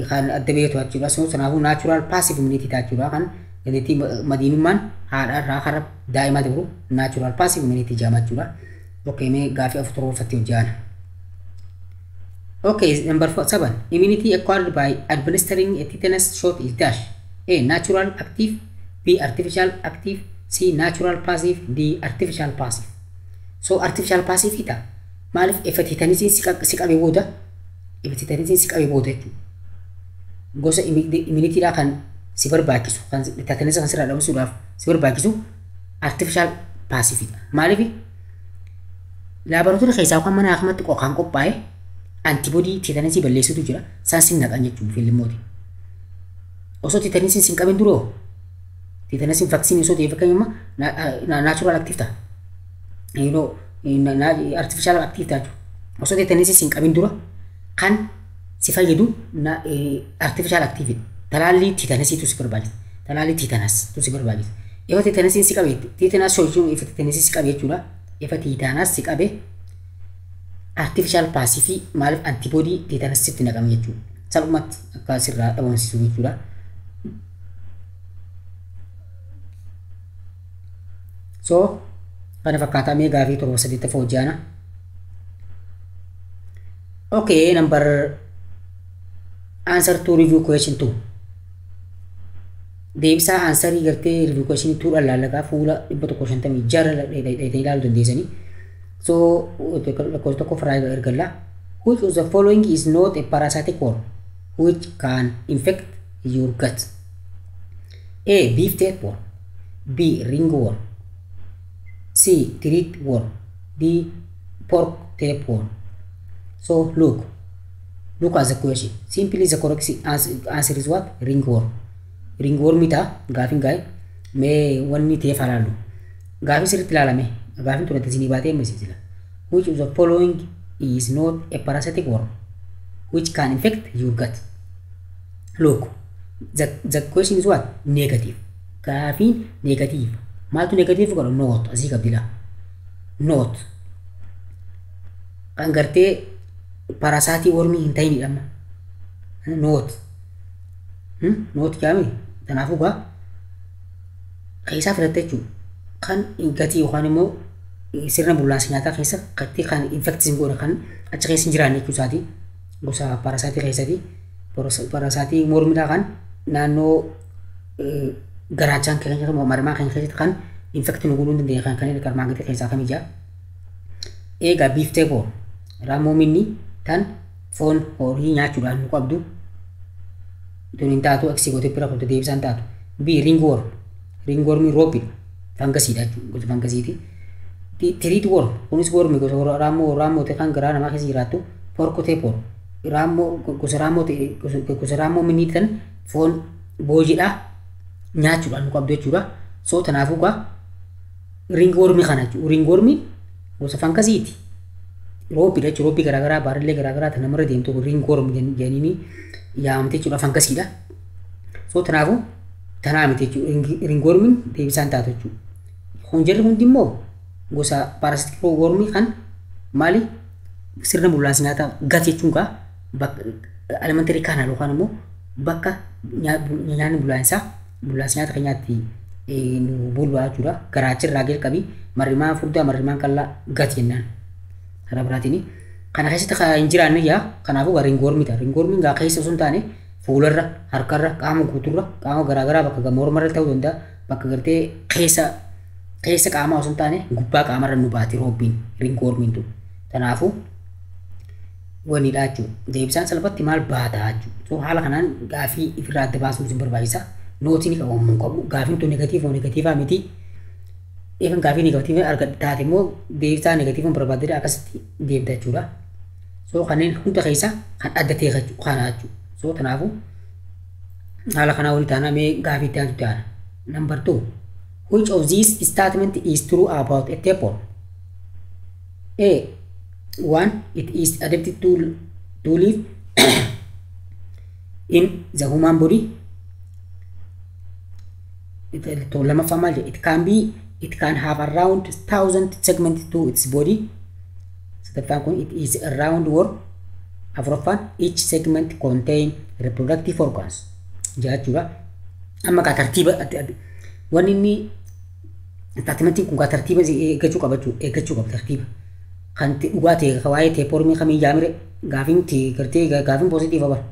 kan adda beektu jechuudha. Kanaafuu natural passive immunity jechuudha kan dandeettii madiinummaan haadharraa karaa daa'imaa dabru natural passive immunity jedhama jechuudha. Okay, mee gaafii afur torbaffatti hojjaan. Okay, number 7. Immunity acquired by administering a tetanus shot is dash. A. Natural active. B. Artificial active. C. Natural passive. D. Artificial passive. So artificial passive ita. Maalif ifa tetanisiin si qabee booda gosa immunitiidhaa kan si barbaachisu kan tetanisa kan sirraa dhabamsiisuudhaaf si barbaachisu artificial passive ita. Maalif laaboraatoorii keessaa yookaan mana akkamatti qoqqaan qophaa'e antibodii teetanisii balleessutu jira isaan sin naqan jechuudha fiilmooti. Osoo teetanisiin sin qabin duroo teetanisiin vaksiinii osoo ta'e fakkeenyummaa naachuraal aktiif ta'a. Yeroo artificial active taatu osoo teetanisii sin qabin dura kan si fayyadu artificial active talaallii teetanasiitu si barbaachisa talaallii teetanasiitu si barbaachisa ifa teetanasiin si qabe teetanas jechuun ifa teetanasii si qabe jechuudha ifa teetanas si qabe artificial paasifii maaliif antibody teetanasiitti naqame jechuudha salphumatti akka sirraa dhabamsiisu jechuudha. So kana fakkaata mee gaafii 7 hojjaana. Okay, number answer to review question 2. Deebisaa answerii gartee review question 2 dhalaalagaa fuula 156 ilaaluu dandeessanii. So lakkoofsa tokko firaa ergallaa. Which of the following is not a parasitic worm which can infect your gut? A. Beef tapeworm. B. Ringworm. C. Thread worm. D. Pork tapeworm. So look at the question. Simply the correct answer is what? Ringworm. Ringworm ita gaafin gaay mee wanni ta'e falaalu. Gaafin sirriitti ilaalame. Gaafin ture tasini baatee mesisila. Which of the following is not a parasitic worm which can infect your gut? Look, the question is what? Negative. Gaafin negative. Maaltu negative godhu? Not. Asii qabdila. Not. Kan gartee parasaatii wormii hin ta'inidha amma. Not. Not jaami. Kanaafuu gaa keessaa filatte jechuudha. Kan gatii yookaan immoo sirna bullaansa nyaataa keessa qaxxii kan infection godha kan achi keessa hin jiraanne jechuusaati. Gosa parasaatii keessatti parasaatii mormidhaa kan naannoo garaachaan keenya marmaa keenya keessatti kan infection godhuu dandeenya kan inni qarmaan gatee keessaa kamijaa. Egaa beef tapeworm raammoo minni tan foon horii nyaachuudhaan nu qabdu tun taatu aksii gootee bira qabdu deebisaan taatu. B. Ringworm. Ringworm roopidha. Fangasiidha jechuudha. Gosa fangasiiti. Thread worm. Kunis wormi gosa raammoo ta'e kan garaa namaa keessa jiraattu. Pork tapeworm. Gosa raammoo minni tan foon boojiidhaa nyaachuudhaan nu qabdu jechuudha. So kanaafuu gaa ringwormi kana jechuudha. Ringwormi gosa fangasiiti. Roopidha jechuudha. Roopii garaagaraa baarrillee garaagaraa tan namarra deemtu ringworm jedhanii yaamte jechuudha fangasiidha. So kanaafuu tanaa miti jechuudha. Ringwormiin deebisaan taatu jechuudha. Kun jirri hundi immoo gosa parasitic wormii kan maali sirna bullaansa nyaataa gat jechuun gaa elementary kanal yookaan immoo bakka nyaanni bullaansa nyaata keenyaatti nu bulbaa jechuudha. Garaachirraa jalqabii marrimaan furdaa marrimaan qallaa gat jennaan. Kana biraatiin kana keessatti kan hin jiraanne yaa kanaafuu gaa ringwormiidha. Ringwormiin gaa keessa osoo hin taane fuularra harkarra qaama guuturra qaama garaagaraa bakka mormarra ta'uu danda'a bakka gartee keessa qaama osoo hin taane gubbaa qaamarra nu baati roobbiin ringwormiin tun. Kanaafuu wanniidha jechuudha. Deebisaan salphatti maal baataa jechuudha. So haala kanaan gaafii ifirraa adda baasuun isin barbaachisa. Nootiin qabamuun qabu. Gaafiin tun negatiivaa miti. Eegan gaafii negatiivaa argadde taate immoo deebisaa negatiivuun barbaadde akkasitti deemta jechuudha. So kanneen hunda keessa kan adda ta'e kana jechuudha. So kanaafuu haala kanaa waliin taanaa mee gaafii itti aantu taana. Number 2. Which of these statement is true about a tapeworm? A. 1. It is adapted to live in the human body. It can have around 1,000 segments to its body. So it is a round worm. Afrofan, each segment contain reproductive organs. Jechuudha. Amma ka tartiiba wanni inni statementiin kun ka tartiiba eeggachuu qaba tartiiba. Kan dhugaa ta'e waa'ee tapewormii kamii jaamire gaafiin positiiva bara.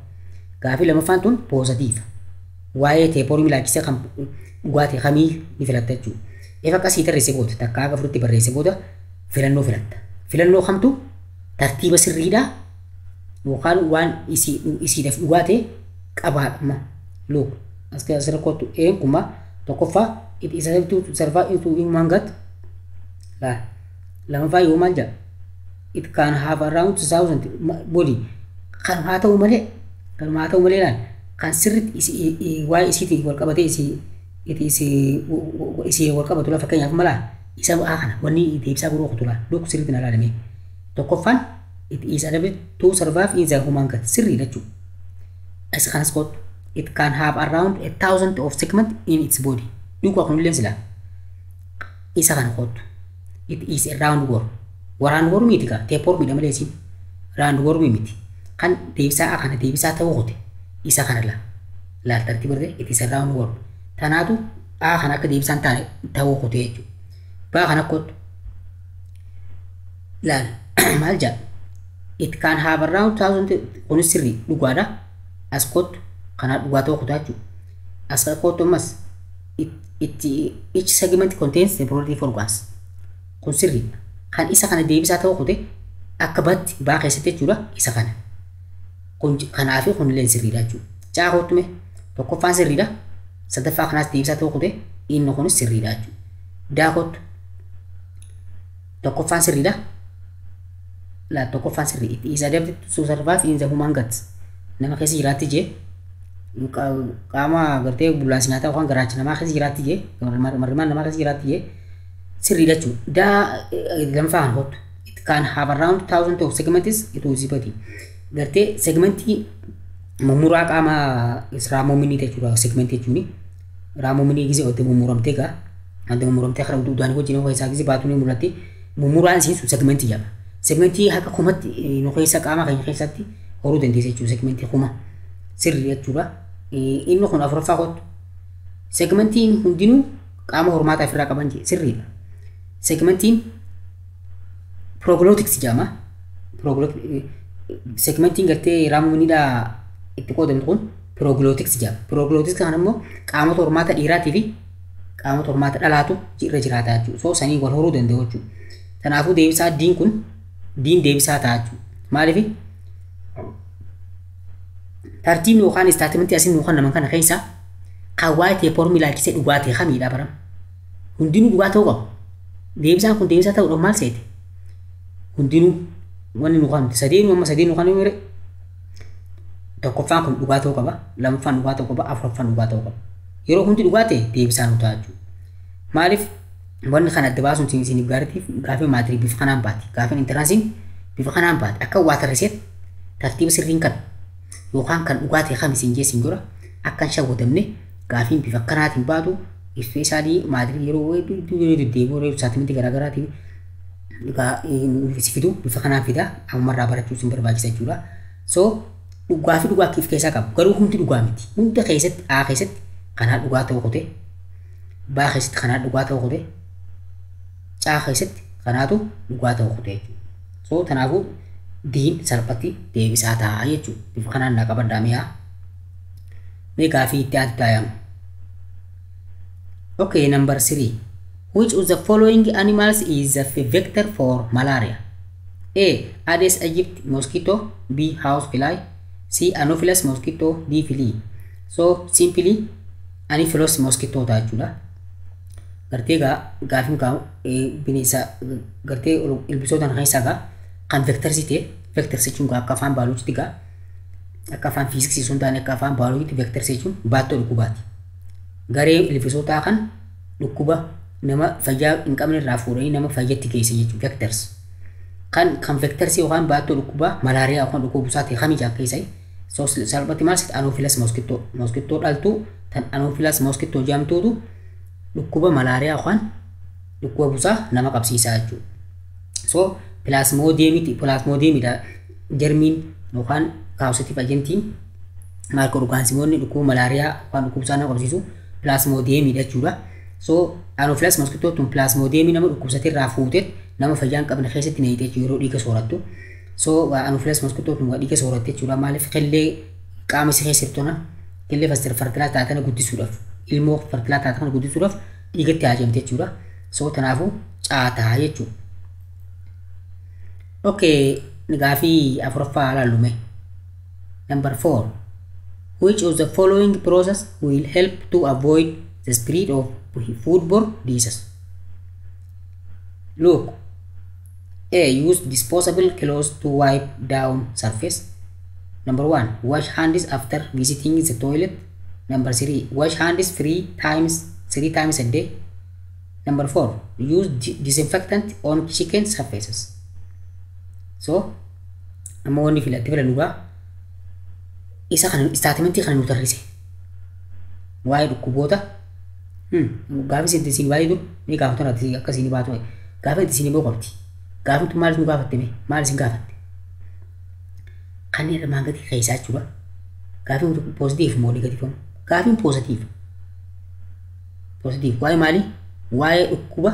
Gaafii lamaffaan tun positiiva. Waa'ee tapewormii laachisee kan dhugaa ta'e kamii ni filatta jechuudha. Eef akkasii tarreessee booda takka akka furtti barreessee booda filannoo filatta. Filannoo kamtu tartiiba sirriidhaa yookaan waan isiidhaaf dhugaa ta'e qabaadhuma. Look, asirra kootu kuma tokkoffaa it is able to survive into human gut. Lamaffaa yoo maal jedha it can have around 1,000 body. Kan haa ta'u malee laal kan sirriitti waa'ee isiitiin wal qabatee isii wal qabatu lafa keenyaaf mala isa A kana wanni deebisaa godhuu kutura look sirriitti na ilaalame tokkoffaan it is adapted to survive in the human gut sirrii jechuudha isa kanas qottu it can have around 1,000 of segment in its body dhugaa kunillee sila isa kana qottu it is a round worm waraan worm miti ka teepor midha malee isin round worm miti kan deebisaa kana deebisaa ta'uu qote isa kana la tartiiba irra it is a round worm tanaatu A kana akka deebisaan taane ta'uu qote jechuudha baa kana qottu laal maal jaa it can have around 1,000 kunis sirrii dhugaadha as qottu kana dhugaa ta'uu qotaa jechuudha as qottu ammas each segment contains the reproductive organs kun sirrii kan isa kana deebisaa ta'uu qote akka batti baa keessatti jechuudha isa kana kun kanaafi kunillee sirriidha jechuudha caa qottume tokkoffaan sirriidha sadaffaa kanaas deebisaa ta'uu qote inni kunis sirriidha jechuudha daa qottu tokkoffaan sirriidha la tokkoffaan sirrii it is adapted to survive in the human gut nama keessa jiraatti jee qaama gartee bullaansi nyaataa yookaan garaacha namaa keessa jiraatti jee marrimaan namaa keessa jiraatti jee sirriidha jechuudha daa lamfaa kan qottu it can have around 1,000 of segments it was body gartee segmentii mummuraa qaama raamominii jechuudha segmentii jechuuni raamominii gisee otte mummuramtee gaa ante mummuramtee kara udaan wajjin keessaa gisee baatuun mul'atti mumuraan isiin segmentii jaba segmentii haka kumatti nu keessa qaama keenya keessatti horuu dandeessa jechuudha segmentii kuma sirrii jechuudha inni kun afuraffaa qottu segmentiin hundinuu qaama hormaataa ofirraa qaban sirriidha segmentiin proglottics jedhama segmentiin gartee raamominidha itti qoodamtu kun proglottics jedhama proglottics kan immoo qaamota hormaata dhiiraatii fi qaamota hormaata dhalaatu irra jiraata jechuudha soo sanii wal horuu danda'u jechuudha tanaafuu deebisaa diin kun diin deebisaa ta'a jechuudha maaliif tartiibni yookaan istaatimentii asiin yookaan naman kana keessa qawwaa teepor milaakisee dhugaa ta'e kamiidha baram hundinuu dhugaa ta'uu qabu deebisaan kun deebisaa ta'uudhaan maal seete hundinuu wanni nuqaan sadeenuu amma sadeenuu kan mere tokkoffaan kun dhugaa ta'uu qaba lammaffaan dhugaa ta'uu qaba afuraffaan dhugaa ta'uu qaba yeroo hundi dhugaa ta'e deebisaan ta'a jechuudha maaliif wanni kana adda baasuun isin gaariitiif gaafii maatirii bifa kanaan baati gaafiin intiraansiin bifa kanaan baati akka waatar riseet tartiiba sirriin kan yookaan kan dhugaa ta'e kam isin jeessin dura akkan shawwatamne gaafiin bifa kanaatiin baatu ispeeshaalii maatirii yeroo deddeebi'uu reefu saatimintii garaagaraatiin si fidu bifa kanaan fida ammarraa barachuu isin barbaachisa jechuudha so dhugaa fi dhugaa kiif keessaa qabu garuu hundi dhugaa miti hunda keessatti A keessatti kanaa dhugaa ta'uu qote baa keessatti kanaa dhugaa ta'uu qote caa keessatti kanaatu dhugaa ta'uu qote jechuudha so tanaafuu diin salphatti deebisaa ta'a jechuudha bifa kanaan naa qabadhaa mi'a meeqaa fi itti aanu taayamu okay number 3 which of the following animals is a vector for malaria A Aedes aegypti mosquito B housefly C Anopheles mosquito D flea so simply Anopheles mosquito ta'a jechuudha gartee gaafin kaamu bineensa gartee ilbisoota keessaa kan vectors ta'e vectors jechuun akka afaan baayoloojiitti akka afaan fiiziksii sun taane akka afaan baayoloojiitti vectors jechuun baattoo dhukkubaati garee ilbisoota kan dhukkuba nama fayyaa hin qabne irraa fuudhanii nama fayyatti geesse jechuudha vectors kan vectors yookaan baattoo dhukkuba malaariyaa yookaan dhukkuba busaa ta'e kamii jaa keessa so salphatti maal sit Anopheles mosquito dhaltuu tan Anopheles mosquito jedhamtuutu dhukkuba malaariyaa yookaan dhukkuba busaa nama qabsiisaa jechuudha so plasmodiumidha jarmiin yookaan kaawusetif agentiin maayikirooorgaanizimoonni dhukkuba malaariyaa yookaan dhukkuba busaa nama qabsiisu plasmodiumidha jechuudha so Anopheles mosquito tun plasmodiumii nama dhukkubsate irraa fuutee nama fayyaa hin qabne keessatti neeyite jechuudha yeroo dhiiga soorattu so Anopheles mosquito tun dhiiga sooratte jechuudha maaliif qillee qaama si keessa jirtuna qillee fertilaa taatana guddisuudhaaf ilmoo fertilaa taatana guddisuudhaaf dhiigatti haajamte jechuudha so tanaafuu caataa jechuudha okay gaafii afuraffaa laallume number 4 which of the following process will help to avoid the spread of foodborne diseases look A use disposable clothes to wipe down surface number 1 wash hands after visiting the toilet number 3 wash hands 3 times a day Number 4, use disinfectant on chicken surfaces. So, amma wanni filatti filannuudha. Isa kan statementii kan nu tarrise. Waa'ee dhukkuboota gaafa isin baay'ee dur ni gaafatu irratti akkasiin baatu gaafa isin immoo qabdi. Gaafatu maal nu gaafatte maal isin gaafatte? Kanneen armaan gadii keessaa jechuudha. Gaafiin positiif moo negatiif? Gaafiin positiif. Positiif waa'ee maali? Waa'ee dhukkuba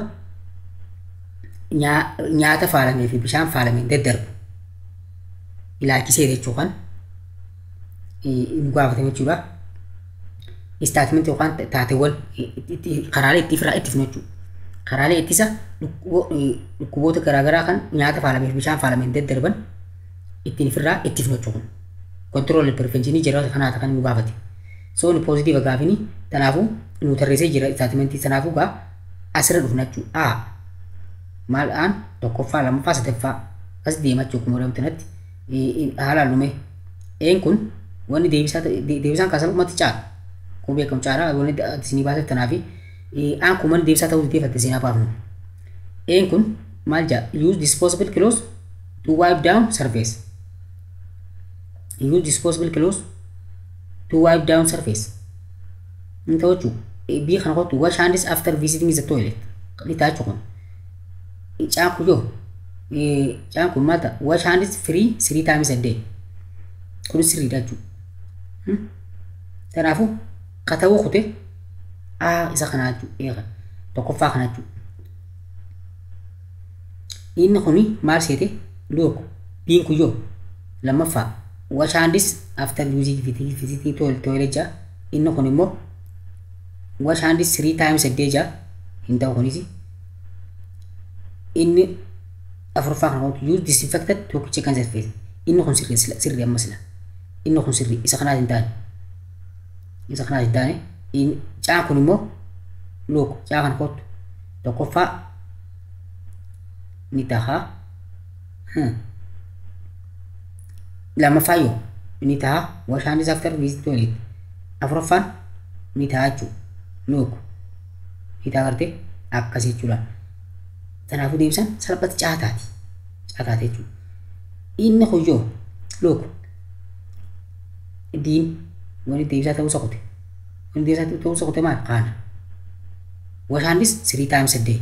nyaata faalamee fi bishaan faalameen daddarbu ilaalchisee jechuudha. Nu gaafatame jechuudha. Statement yookaan taateewwan karaalee itti firaa itti finu jechuudha. Karaalee ittisa dhukkuboota garaagaraa kan nyaata faalamee fi bishaan faalameen daddarban ittiin firaa itti finu jechuudha. Control prevention jira kanaata kan nu gaafate. So ni positive gaafini tanaafu nu tarreessee jira statementii tanaafu gaa asirra dhufna jechuudha. Maal aan tokkoffaa lammaffaa sadaffaa as deema jechuudha kuma damtanatti haala lume kun wanni deebisaan kaasaan ummatti caala. Kun beekamu caala wanni isinii baaseef tanaafi aan kun wanni deebisaa ta'uu deefatte seenaa baafnu. Kun maal jaa use disposable clothes to wipe down surface. Use disposable clothes to wipe down surface. Ntawachu bi kan ko to wash hands after visiting the toilet. Lita chukun. Chaku yo. Chaku mata wash hands 3 times a day. Kun sirri dachu. Tanafu katawu khute isa kana chu ega. Tokkoffaa kana chu. Inni khuni maal seete look biin kuyo lammaffaa wash hands after visiting toilet ja inni kun immoo wash hands 3 times a day ja hinta kunisi inni afurfaa kan use disinfectant to chicken surface inni kun sirri amma sila inni kun sirri isa kana hintaan in caa kun immoo look caa kan kottu tokkoffaa ni taha lammaffaa yoo ni taha wash hands after visit toilet afuraffaan ni taha jechuudha. Look ni taha gartee akkasii jechuudha. Kanaafuu deebisan salphatti caataati jechuudha. Inni kun yoo look diin wani deebisaa ta'uu soqote. Wani deebisaa ta'uu soqote maal qaana? Wash hands 3 times a day.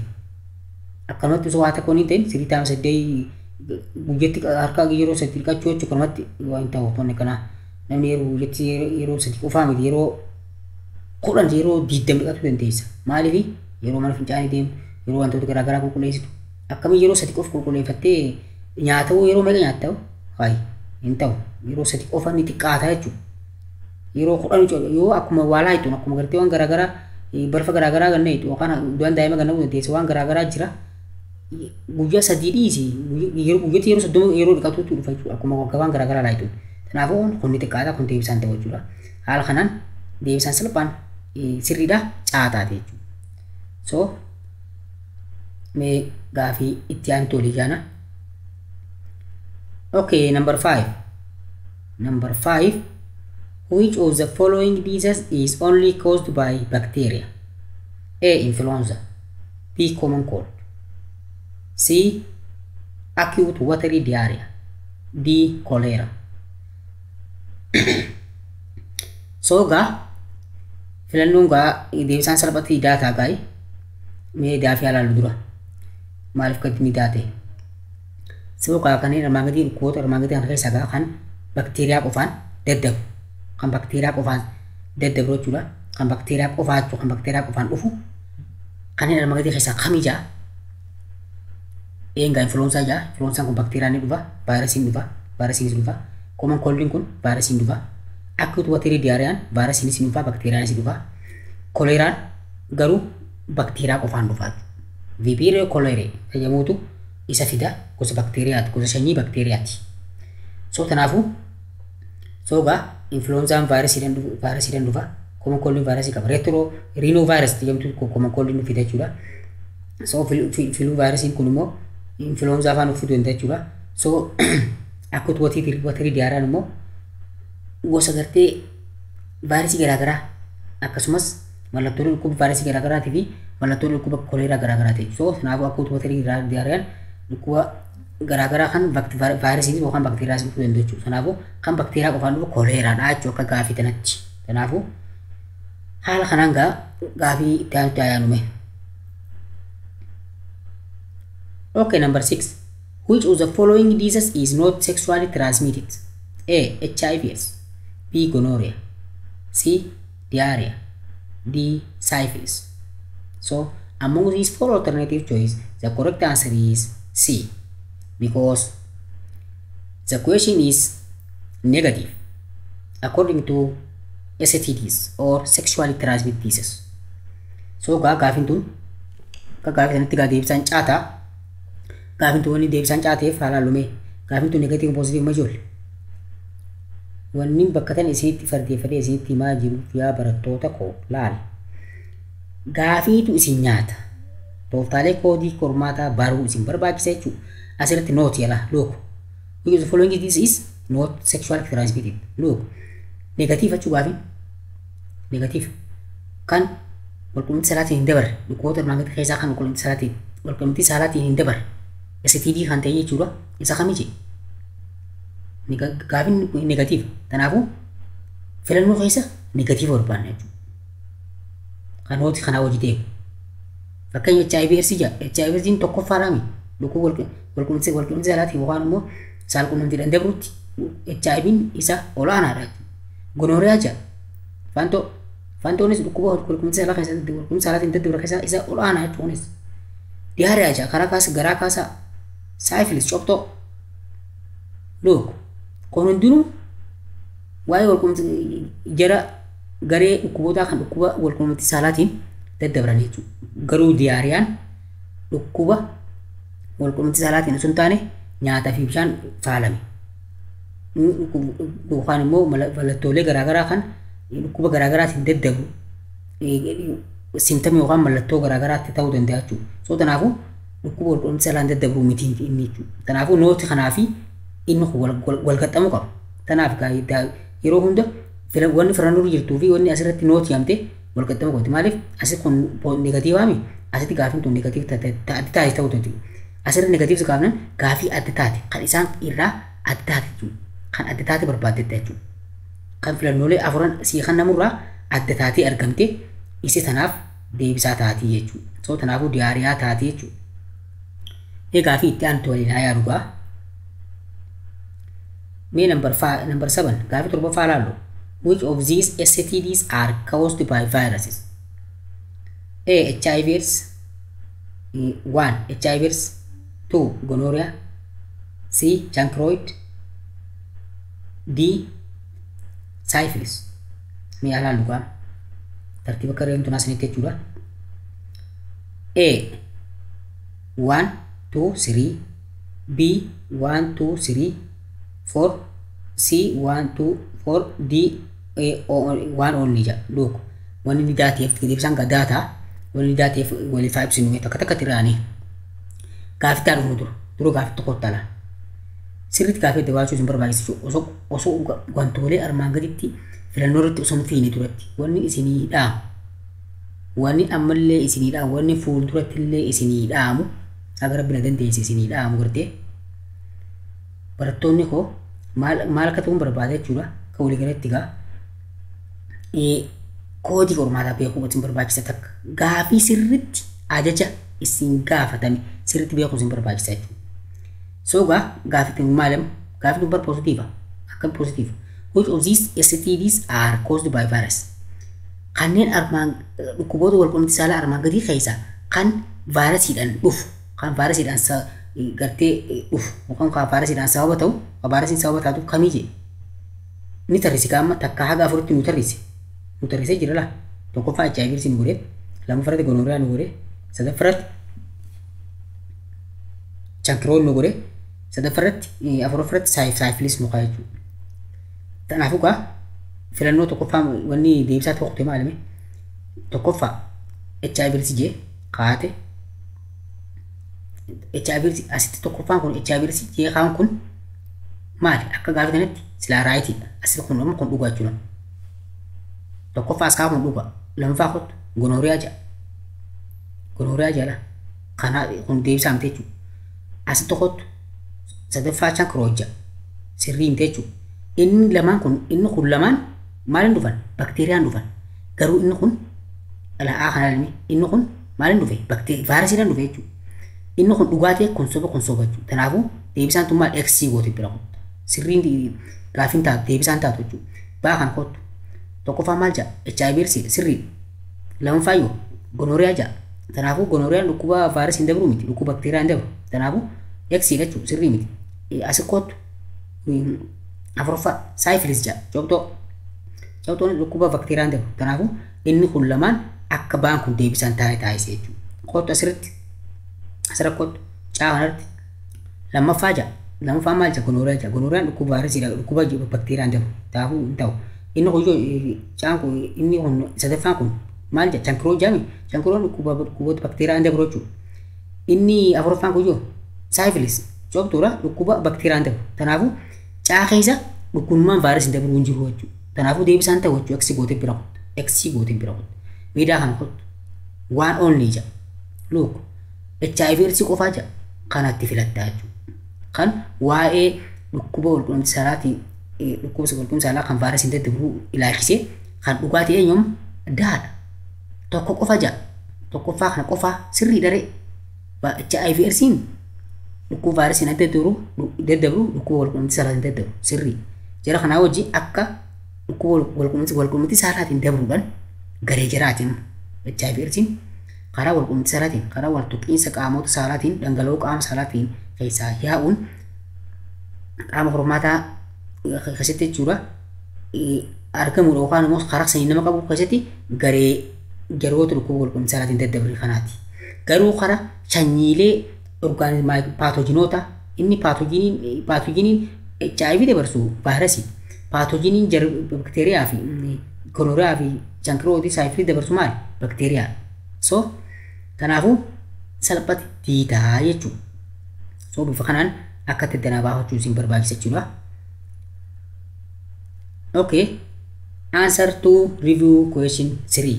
Akkanumatti osoo waa tokko hin ta'in 3 times a day guyyaatti harka yeroo sadii dhiqachuu jechuudha. Kanumatti waan ta'u tonne kana namni yeroo sadii qofaa miti yeroo 10 yeroo 20 dhiqachuu dandeessa. Maaliif yeroo mana fincaanii deemu yeroo wantoota garaagaraa qulqulleessitu akkamiin yeroo sadii qofa qulqulleeffattee nyaata yeroo meeqa nyaatta hayi hin ta'u yeroo sadii qofa ni xiqqaata jechuudha. Yeroo 10 yoo akkuma waa laayituun akkuma gartee waan garaagaraa barfa garaagaraa ganna yookaan du'an daa'ima ganna dandeessa waan garaagaraa jira. Guyyaa sadii dhiisi guyyaatti yeroo 30 yeroo dhiqatuutu dhufa jechuudha akkuma waan garaagaraa laayituun. Kanaafuu kun ni xiqqaata kun deebisaan ta'u jechuudha. Haala kanaan deebisaan salphaan sirriidha caataate jechuudha. So me gaafii itti aantu olii jaana. Okay, number 5. Which of the following diseases is only caused by bacteria? A. Influenza. B. Common cold. C. Acute watery diarrhea. D. Cholera. So filannoon deebisaan salphatti daataa gaa'e mee daafii alaalu dura maaliif gadi ni daate? So kanneen armaan gadii dhukkuboota armaan gadii kan keessaa kan bakteeriyaa qofaan daddabu. Kan bakteeriyaa qofaan daddabu jechuudha. Kan bakteeriyaa qofaa jechuudha. Kan bakteeriyaa qofaan dhufu kanneen armaan gadii keessaa kamii jaa? Influenza jaa. Influenzaan kun bakteeriyaan ni dhufa. Vaayirasiin dhufa. Common cold kun vaayirasiin dhufa. Acute watery diarrheaan vaayirasiinis ni dhufa. Bakteeriyaanis ni dhufa. Koleeraan garuu bakteeriyaa qofaan dhufa. Vibrio cholerae jedhamuutu isa fida gosa bakteeriyaati. Gosa sanyii bakteeriyaati. So kanaafuu influenzaan vaayirasiidhaan dhufa. Common cold vaayirasii qaba. Rhinovirus jedhamtu common cold nu fida jechuudha. So flu vaayirasiin kun immoo influenza afaan of fiduu danda'a jechuudha. So acute watery diarrheaan immoo gosa gartee vaayirasii garaagaraa akkasumas mallattoon dhukkuba vaayirasii garaagaraatii fi mallattoon dhukkuba koleeraa garaagaraati. So kanaafuu akka utubatarii diyaariyaan dhukkuba garaagaraa kan vaayirasii yookaan bakteeriyaas dhufuu danda'u jechuudha. Kanaafuu kan bakteeriyaa qofaan dhufu koleeraadha jechuudha akka gaafii tanatti. Kanaafuu haala kanaan gaafii itti aanutti ayaanume. Okay, number 6. Which of the following diseases is not sexually transmitted? A. HIV/AIDS. B. Gonorrhea. C. Diarrhea. D. Syphilis. So, among these four alternative choices, the correct answer is C, because the question is negative according to STDs or sexually transmitted diseases. So, gaafin tun gaafin sanatti deebisaan caataa gaafin tun wanni deebisaan caateef haala lume gaafin tun negative positive majool wanni bakka tan isinitti fardeeffadhee isinitti himaa jiruuf yaa barattoota koo laal gaafiitu isin nyaata tooftaalee koodii qormaataa baruu isin barbaachisa jechuudha. Asirratti nooti yala look which of the following this is not sexually transmitted. Look negative achuu gaafin negative kan walqunnamtii saalaatiin hin dabarre dhukkuboota armaan keessaa kan walqunnamtii saalaatiin hin dabarre STD kan ta'e jechuudha. Isa kamichi gaafin negative. Kanaafuu filannoo keessa negative barbaanna jechuudha. Kanooti kana hojii ta'e fakkeenya HIV/AIDS jaa HIV/AIDS tokkoffaa laami dhukkuba walqunnamtii saalaatiin yookaan immoo saalqunnamtiidhaan dabrutti HIV'n isa olaanaadha. Gonorrhea jaa faantoonis dhukkuba walqunnamtii saalaa keessatti walqunnamtii saalaatiin daddabra keessaa isa olaanaa jechuunis. Diarrhea jaa karaa kaasa garaa kaasa. Syphilis coptoo look kun hundinuu waa'ee walqunnamtii jara garee dhukkubootaa kan dhukkuba walqunnamtii saalaatiin daddabran jechuudha. Garuu diyaariyaan dhukkuba walqunnamtii saalaatiin osoo hin taane nyaataa fi bishaan faalame. Yookaan immoo mallattoolee garaagaraa kan dhukkuba garaagaraatiin daddabru simptomii yookaan mallattoo garaagaraatti ta'uu danda'a jechuudha. So kanaafuu dhukkuba walqunnamtii saalaan daddabru miti inni jechuudha. Kanaafuu nooti kanaafi inni wal qaxxamuu qaba. Kanaaf yeroo hunda wanni filannoo jirtuu fi wanni asirratti nooti yaamte wal qaxxamuu qabdi. Maaliif asii kun negatiivaami asitti gaafiin tun negatiiv adda taate ta'uu danda'u. Asirra negatiivs gaafnan gaafii adda taate kan isaan irraa adda taate jechuudha. Kan adda taate barbaaddetti jechuudha. Kan filannoolee afuran sii kan namurraa adda taatee argamte isi tanaaf deebisaa taatii jechuudha. So kanaafuu diyaariyaa taatee jechuudha. Gaafii itti aantu waliin haa yaadugaa. Mee number 7 gaafii torbaffaa laallu. Which of these STDs are caused by viruses? A. HIV/AIDS. 1. HIV/AIDS. 2. Gonorrhea. C. Chancroid. D. Syphilis. Mee alaallu gaa tartiiba kareen tunaa sanitti jechuudha. A. 1, 2, 3. B. 1, 2, 3, 4. C. 1, 2, 4. D. 1 only ja. Look wanni ni daatiif deebisaan data wanni daatiif waliifaa ibsinu takka tiraanii gaafii taadhumu dura gaafii tokko tala sirriitti gaafii dabaachuu isin barbaachisu osoo wantoolee armaan gaditti filannoo irratti osoo hin fiine duratti wanni isinii dhaamu wanni ammallee isinii dhaamu wanni fuulduratti illee isinii dhaamu agar bina dandeesse isinii dhaamu gartee barattoonni koo maal akka ta'uun barbaada jechuudha. Ka walii galatti gaa koodii qormaataa beekuu isin barbaachisa takka gaafii sirriitti ajaja isin gaafatame sirriitti beekuu isin barbaachisa jechuudha. So gaafii maalam gaafii bar positiiva akka positiiva. Which of these STDs are caused by virus? Kanneen armaan dhukkuboota walqunnamtii saalaa armaan gadii keessaa kan vaayirasiidhaan dhufu kan vaayirasiidhaan gartee dhufu yookaan kan vaayirasiidhaan sababa ta'u kan vaayirasiin sababa taatu kamii jedhe ni tarrisi qaama takka haga afuritti nu tarrisee jira laa tokkoffaa HIV/AIDS nu godhe lammaffaa gonorrhea nu godhe sadaffaa chancroid nu godhe sadaffaa afuraffaa syphilis nu qaba jechuudha. Kanaafuu filannoo tokkoffaa wanni deebisaa tokko ta'e maalime tokkoffaa HIV/AIDS jee kaate HIV/AIDS asitti tokkoffaan kun HIV/AIDS jee kaan kun maali akka gaafii kanatti silaa raayitiidha asitti kun amma kun dhugaa jechuudha. Tokkoffaa askaa kun dhugaa lammaffaa kottu gonorrhea jedha. Gonorrhea jedha. Kana kun deebisaa miti jechuudha. As tokkotti sadaffaa chankirooja sirrii miti jechuudha. Inni lamaan kun lamaan maaliin dhufan? Bakteeriyaan dhufan. Garuu inni kun alaa kana ilmi inni kun maaliin dhufe? Vaayirasiidhaan dhufe jechuudha. Inni kun dhugaatii kun soba jechuudha. Kanaafuu deebisaan tun maal X gooti bira kutta. Sirriin gaafiin taatu deebisaan taatu jechuudha. Baa kan kottu. Tokkoffaa maal jedha? HIV sirrii. Lammaffaa yoo gonorrhea jedha. Kanaafuu gonorrheyaan dhukkuba vaayirasiin dabru miti. Dhukkuba bakteeriyaan dabru. Kanaafuu X jechuudha sirrii miti. As kottu afuraffaa syphilis jedha. Cabtoon dhukkuba bakteeriyaan dabru. Kanaafuu inni kun lamaan akka baan kun deebisaan taasise jechuudha. Kottu asirratti kottu caafanarratti lammaffaa jedha. Lammaffaa maal jedha? Gonorrhea jedha. Gonorrheyaan dhukkuba vaayirasiidha. Dhukkuba bakteeriyaan dabru. Kanaafuu hin ta'u. Inni kun caan kun inni kun sadaffaan kun maal jedha? Chankiroo jedhami. Chankiroon dhukkuboota bakteeriyaan dabru jechuudha. Inni afuraffaan kun syphilis cabtuudha dhukkuba bakteeriyaan dabru. Kanaafuu caa keessa dhukkubummaan vaayirasiin dabru hin jiru jechuudha. Kanaafuu deebisaan ta'u jechuudha. X gootee bira kuttu. X gootee bira kuttu. Miidhaa kana kuttu. Waan only jedha. Look HIV qofaa jedha. Kanatti filattaa jechuudha. Kan waa'ee dhukkuba walqunnamtii saalaatiin dhukkuba walqunnamtii saalaa kan vaayirasiin daddabru ilaalchisee kan dhugaatii eenyuun addaadha. Tokko qofa jedha. Tokkoffaa kana qofaa sirrii daree. HIV dhukkuba vaayirasiin daddabru dhukkuba walqunnamtii saalaatiin daddabru sirrii. Jara kanaa wajjin akka dhukkuba walqunnamtii saalaatiin dabruudhaan garee jiraatiin HIV karaa walqunnamtii saalaatiin karaa waltuqiinsa qaamota saalaatiin dhangala'oo qaama saalaatiin keessaa yaa'uun qaama hormaataa keessatti jechuudha argamuudha yookaan immoo karaa sanii nama qabu keessatti garee jaroota dhukkuba walqunnamtii saalaatiin daddabru kanaati. Garuu karaa sanyiilee paatoojiinoota inni paatoojiniin HIV dabarsu vaayirasii paatoojiniin bakteeriyaa fi gonorrhea fi chankirootii syphilis dabarsu maali? Bakteeriyaa. So kanaafuu salphatti diidaa jechuudha. So bifa kanaan akka itti danaa baafachuu isin barbaachisa jechuudha. Okay. Answer to review question 3.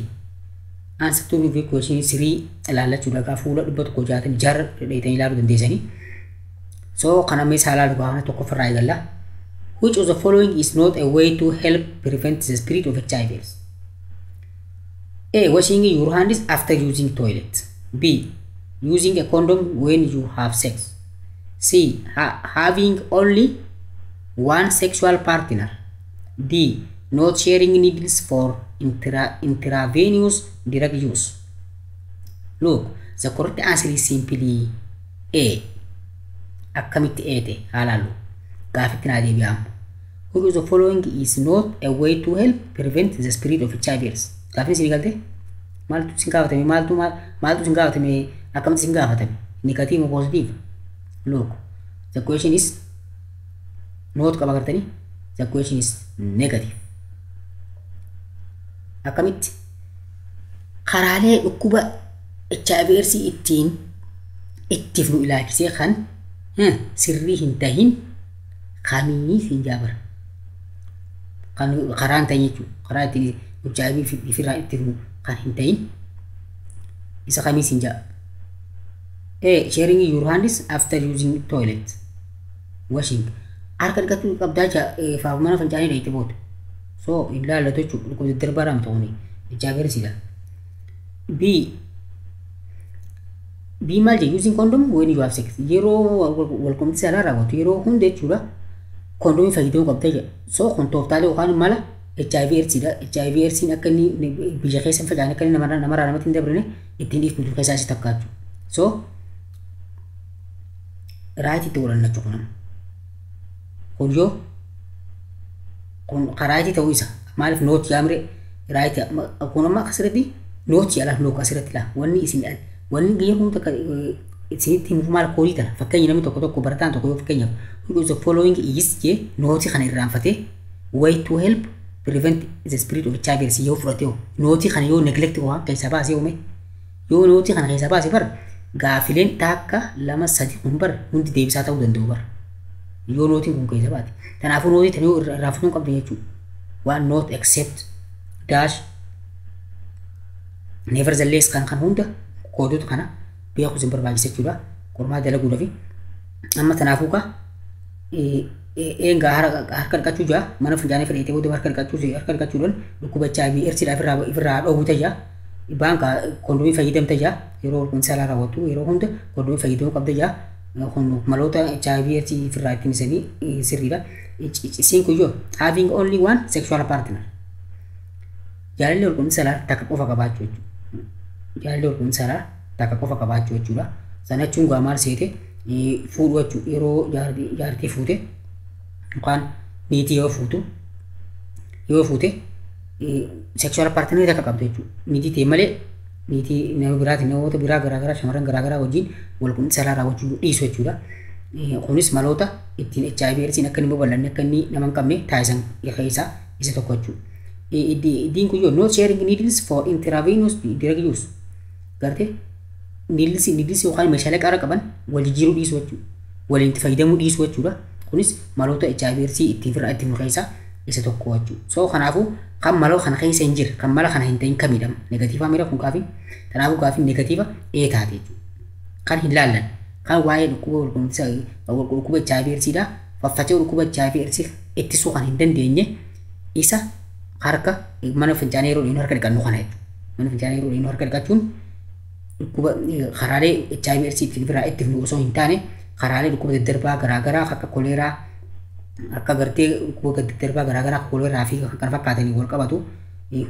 Answer to review question 3 ilaallachuudha. Fuula 166 dheeyitanii ilaaluu dandeessanii. So kana mee ilaaluu gaafana tokko ofirraa eegalla. Which of the following is not a way to help prevent the spread of HIV? A. Washing your hands after using toilet. B. Using a condom when you have sex. C. Having only one sexual partner. D. Not sharing needles for intravenous drug use. Look, the correct answer is simply A. Akkamitti eete haalaallu gaafitti naa deebi'amu. Which of the following is not a way to help prevent the spread of HIV? Gaafni isin galte maaltu isin gaafatame maaltu isin gaafatame akkamitti isin gaafatame negative or positive? Look, the question is not qaba gartanii the question is negative. Akkamitti karaalee dhukkuba HIV ittiif nu ilaalchisee kan sirrii hin tahin kamii siin jaabara kan karaan ta'in jechuudha. Karaa ittiin HIV ifirraa ittiif nu kan hin tahin isa kamii siin jaabara. A. Sharing your hands after using toilet. Washing. Harka dhiqachuu qabdaa faaf mana fincaanii dha itti booda. So ilaallatu jechuudha. Dhukkuba darbaadhaan ta'uuni HIV. B maal jedhu using condom when you have sex. Yeroo walqunnamtii saalaa raawwatu yeroo hunda jechuudha. Kondomii fayyadamuu qabda jedha. So kun tooftaalee yookaan mala HIV/AIDSdha. HIV/AIDSin akka inni biyya keessa hin facaane akka inni namarraa namatti hin dabrine ittiin dhiifuu keessaa isa takka jechuudha. So raayit itti godhannachuu kun yoo kun karaayiti ta'uu isa maaliif nooti yaamre raayit kun amma asirratti nooti ala looka asirratti la wanni isin wanni guyyaa kun takka isinitti himuuf maal koolii tana fakkeenya namni tokko barataan tokko yoo fakkeenyaaf which of the following is jee nooti kana irraanfatee way to help prevent the spread of HIV yoo fudhatee nooti kana yoo neglect waa keessa baasee uume yoo nooti kana keessa baasee bar gaafileen takka lama sadi kun bar hundi deebisaa ta'uu danda'u bar yoo nooti kun keessa baate kanaafuu nooti tana yoo irraanfatuun qabda jechuudha. One not except dash nevertheless kan hunda koodota kana beeku sin barbaachisa jechuudha qormaata dalaguudhaaf amma tanaafuu ka enga harka dhiqachuu jaa mana fincaanii fedheetee booda harka dhiqachuudhaan dhukkuba HIV eedsiidhaaf irraa dhoowwu ta'a baanka kondomii fayyadamta jaa yeroo walqunnamtii raawwattu yeroo hunda kondomii fayyadamuu qabda jaa maloota HIV AIDS irraa ittiin isanii sirriidha isiin kuyyoo having only one sexual partner jaalalli walqunnamtii takka qofa qabaachuu jechuudha jaalalli walqunnamtii takka qofa qabaachuu jechuudha sana jechuun gaa maal seete fuudhu jechuudha yeroo jaartii fuute yookaan niitii yoo fuute sexual partner takka qabdu jechuudha niitii ta'e malee niitii nama biraatiin namoota biraa garaagaraa shamarran garaagaraa wajjin walqunnamtii raawwachuu dhiisu jechuudha kunis maloota ittiin HIV AIDSiin akka inni babal'anne akka inni nama hin qabne taasisan keessaa isa tokko jechuudha iddiin kun yoo no sharing needles for intravenous drug use gartee needles yookaan meeshaalee qara qaban wal jijjiiruu dhiisuu jechuudha waliin itti fayyadamuu dhiisuu jechuudha kunis maloota HIV AIDS ittiin firraa ittiin keessaa isa tokko jechuudha so kanaafuu kan maloo kana keessa hin jirre kan mala kana hin ta'in kamidha negatiiva mira kun kaafi kanaafuu kaafi negatiiva ee taate jechuudha kan hin laallan kan waa'ee dhukkuba dhukkuba HIV AIDSidha faffaca'uu dhukkuba HIV AIDS ittisuu kan hin dandeenye isa harka mana fincaanii yeroo dhiinu harka dhiqannu kana jechuudha mana fincaanii yeroo dhiinu harka dhiqachuun dhukkuba karaalee HIV AIDS ittiin biraa ittiin osoo hin taane karaalee dhukkuba daddarbaa garaagaraa akka koleeraa akka gartee dhukkuba daddarbaa garaagaraa akka koleeraa fi kan fakkaatanii wal qabatu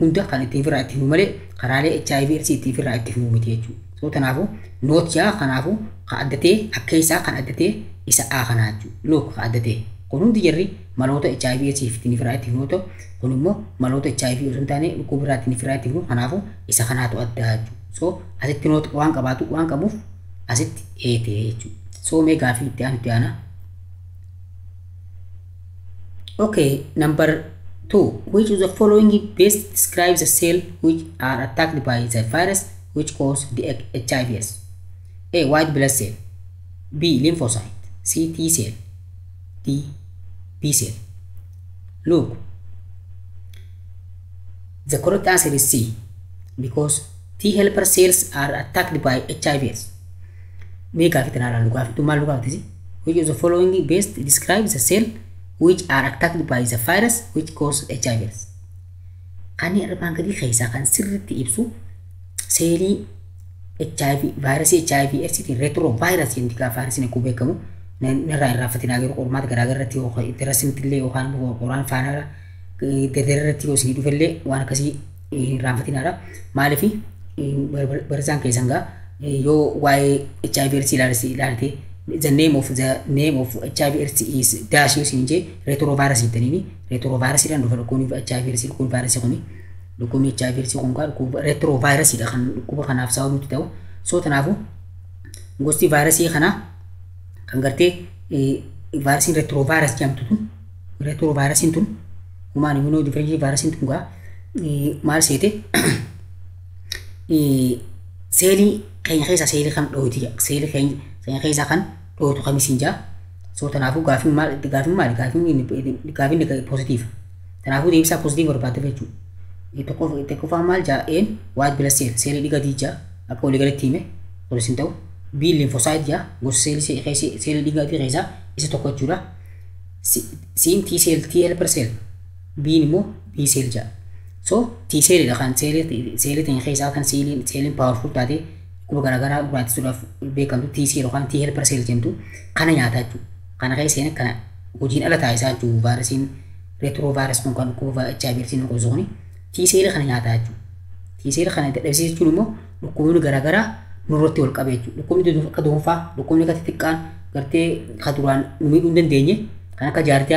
hunda kan ittiin biraa ittiin malee karaalee HIV AIDS ittiin biraa ittiin miti jechuudha so kanaafuu nootyaa kanaafuu kan addatee akka isaa kan addatee isa A kanaa jechuudha look kan addatee kun hundi jarri maloota HIV AIDS ittiin biraa ittiin yoo ta'u kun immoo maloota HIV osoo hin taane dhukkuba biraa ittiin biraa ittiin kanaafuu isa kanaatu addaa jechuudha so asitti noot waan qabaatu waan qabuuf asitti eetee jechuudha so mee gaafii itti aanu itti aana okay number 2 which of the following best describes a cell which are attacked by the virus which cause the HIVs A white blood cell B lymphocyte C T cell D B cell look the correct answer is C because T helper cells are attacked by HIVs. Make a which of the following best describes a cell which are attacked by the virus which cause HIVs. Kan ni arbaan gadi keessa kan sirriitti ibsu seelii HIV vaayirasii HIV AIDS retrovirus jedhamti vaayirasiin akkuma beekamu narraa irraa fatina garuu qormaata garaagaratti yookaan interasitti illee yookaan qoraan faana deddeerratti yoo isin dhufellee waan akkasii irraa fatinaadha maaliif barisaan keessan gaa yoo waa'ee HIV AIDS ilaalte the name of HIV AIDS is dash yoo isin jee retrovirus jedhanii retrovirus dhaan dhufa dhukkubni HIV AIDS kun virus kuni dhukkubni HIV AIDS kun gaa dhukkuba retrovirus dha kan dhukkuba kanaaf sababni ta'u so tanaafu gosti virusii kana kan gartee virusiin retrovirus jedhamtu tun retrovirusiin tun human immunodeficiency virusiin tun gaa maal seete seelii keenya keessa seelii kan dhooti seelii keenya keessa kan dhootu kamisiin jaa so tanaafu gaafiin positive tanaafu deebisaa positive barbaadde jechuudha tokkoffaa maal jaa een white blood cell seelii dhiigatii jaa akka walii galatti hime poolisin ta'u B lymphocyte jaa gosa seelii dhiigatii keessaa isa tokko jechuudha siin T cell T helper cell B immoo B cell jaa so T cell dha kan seelii ta'e keessaa kan seeliin powerful taate dhukkuba garaagaraa gurraachisuudhaaf beekamtu T cell yookaan T helper cell jedhamtu kana nyaataa jechuudha kana keessa kana hojiin ala taasisaa jechuudha vaayirasiin retrovirus kun kan dhukkuba HIV AIDSiin qoosoo kuni T cell kana nyaataa jechuudha T cell kana dadhabsiisuu jechuun immoo dhukkubni garaagaraa nurratti wal qabee jechuudha dhukkubni akka dhuunfaa dhukkubni akka xixiqqaan gartee ka duraan miidhuu hin dandeenye kan akka jaartii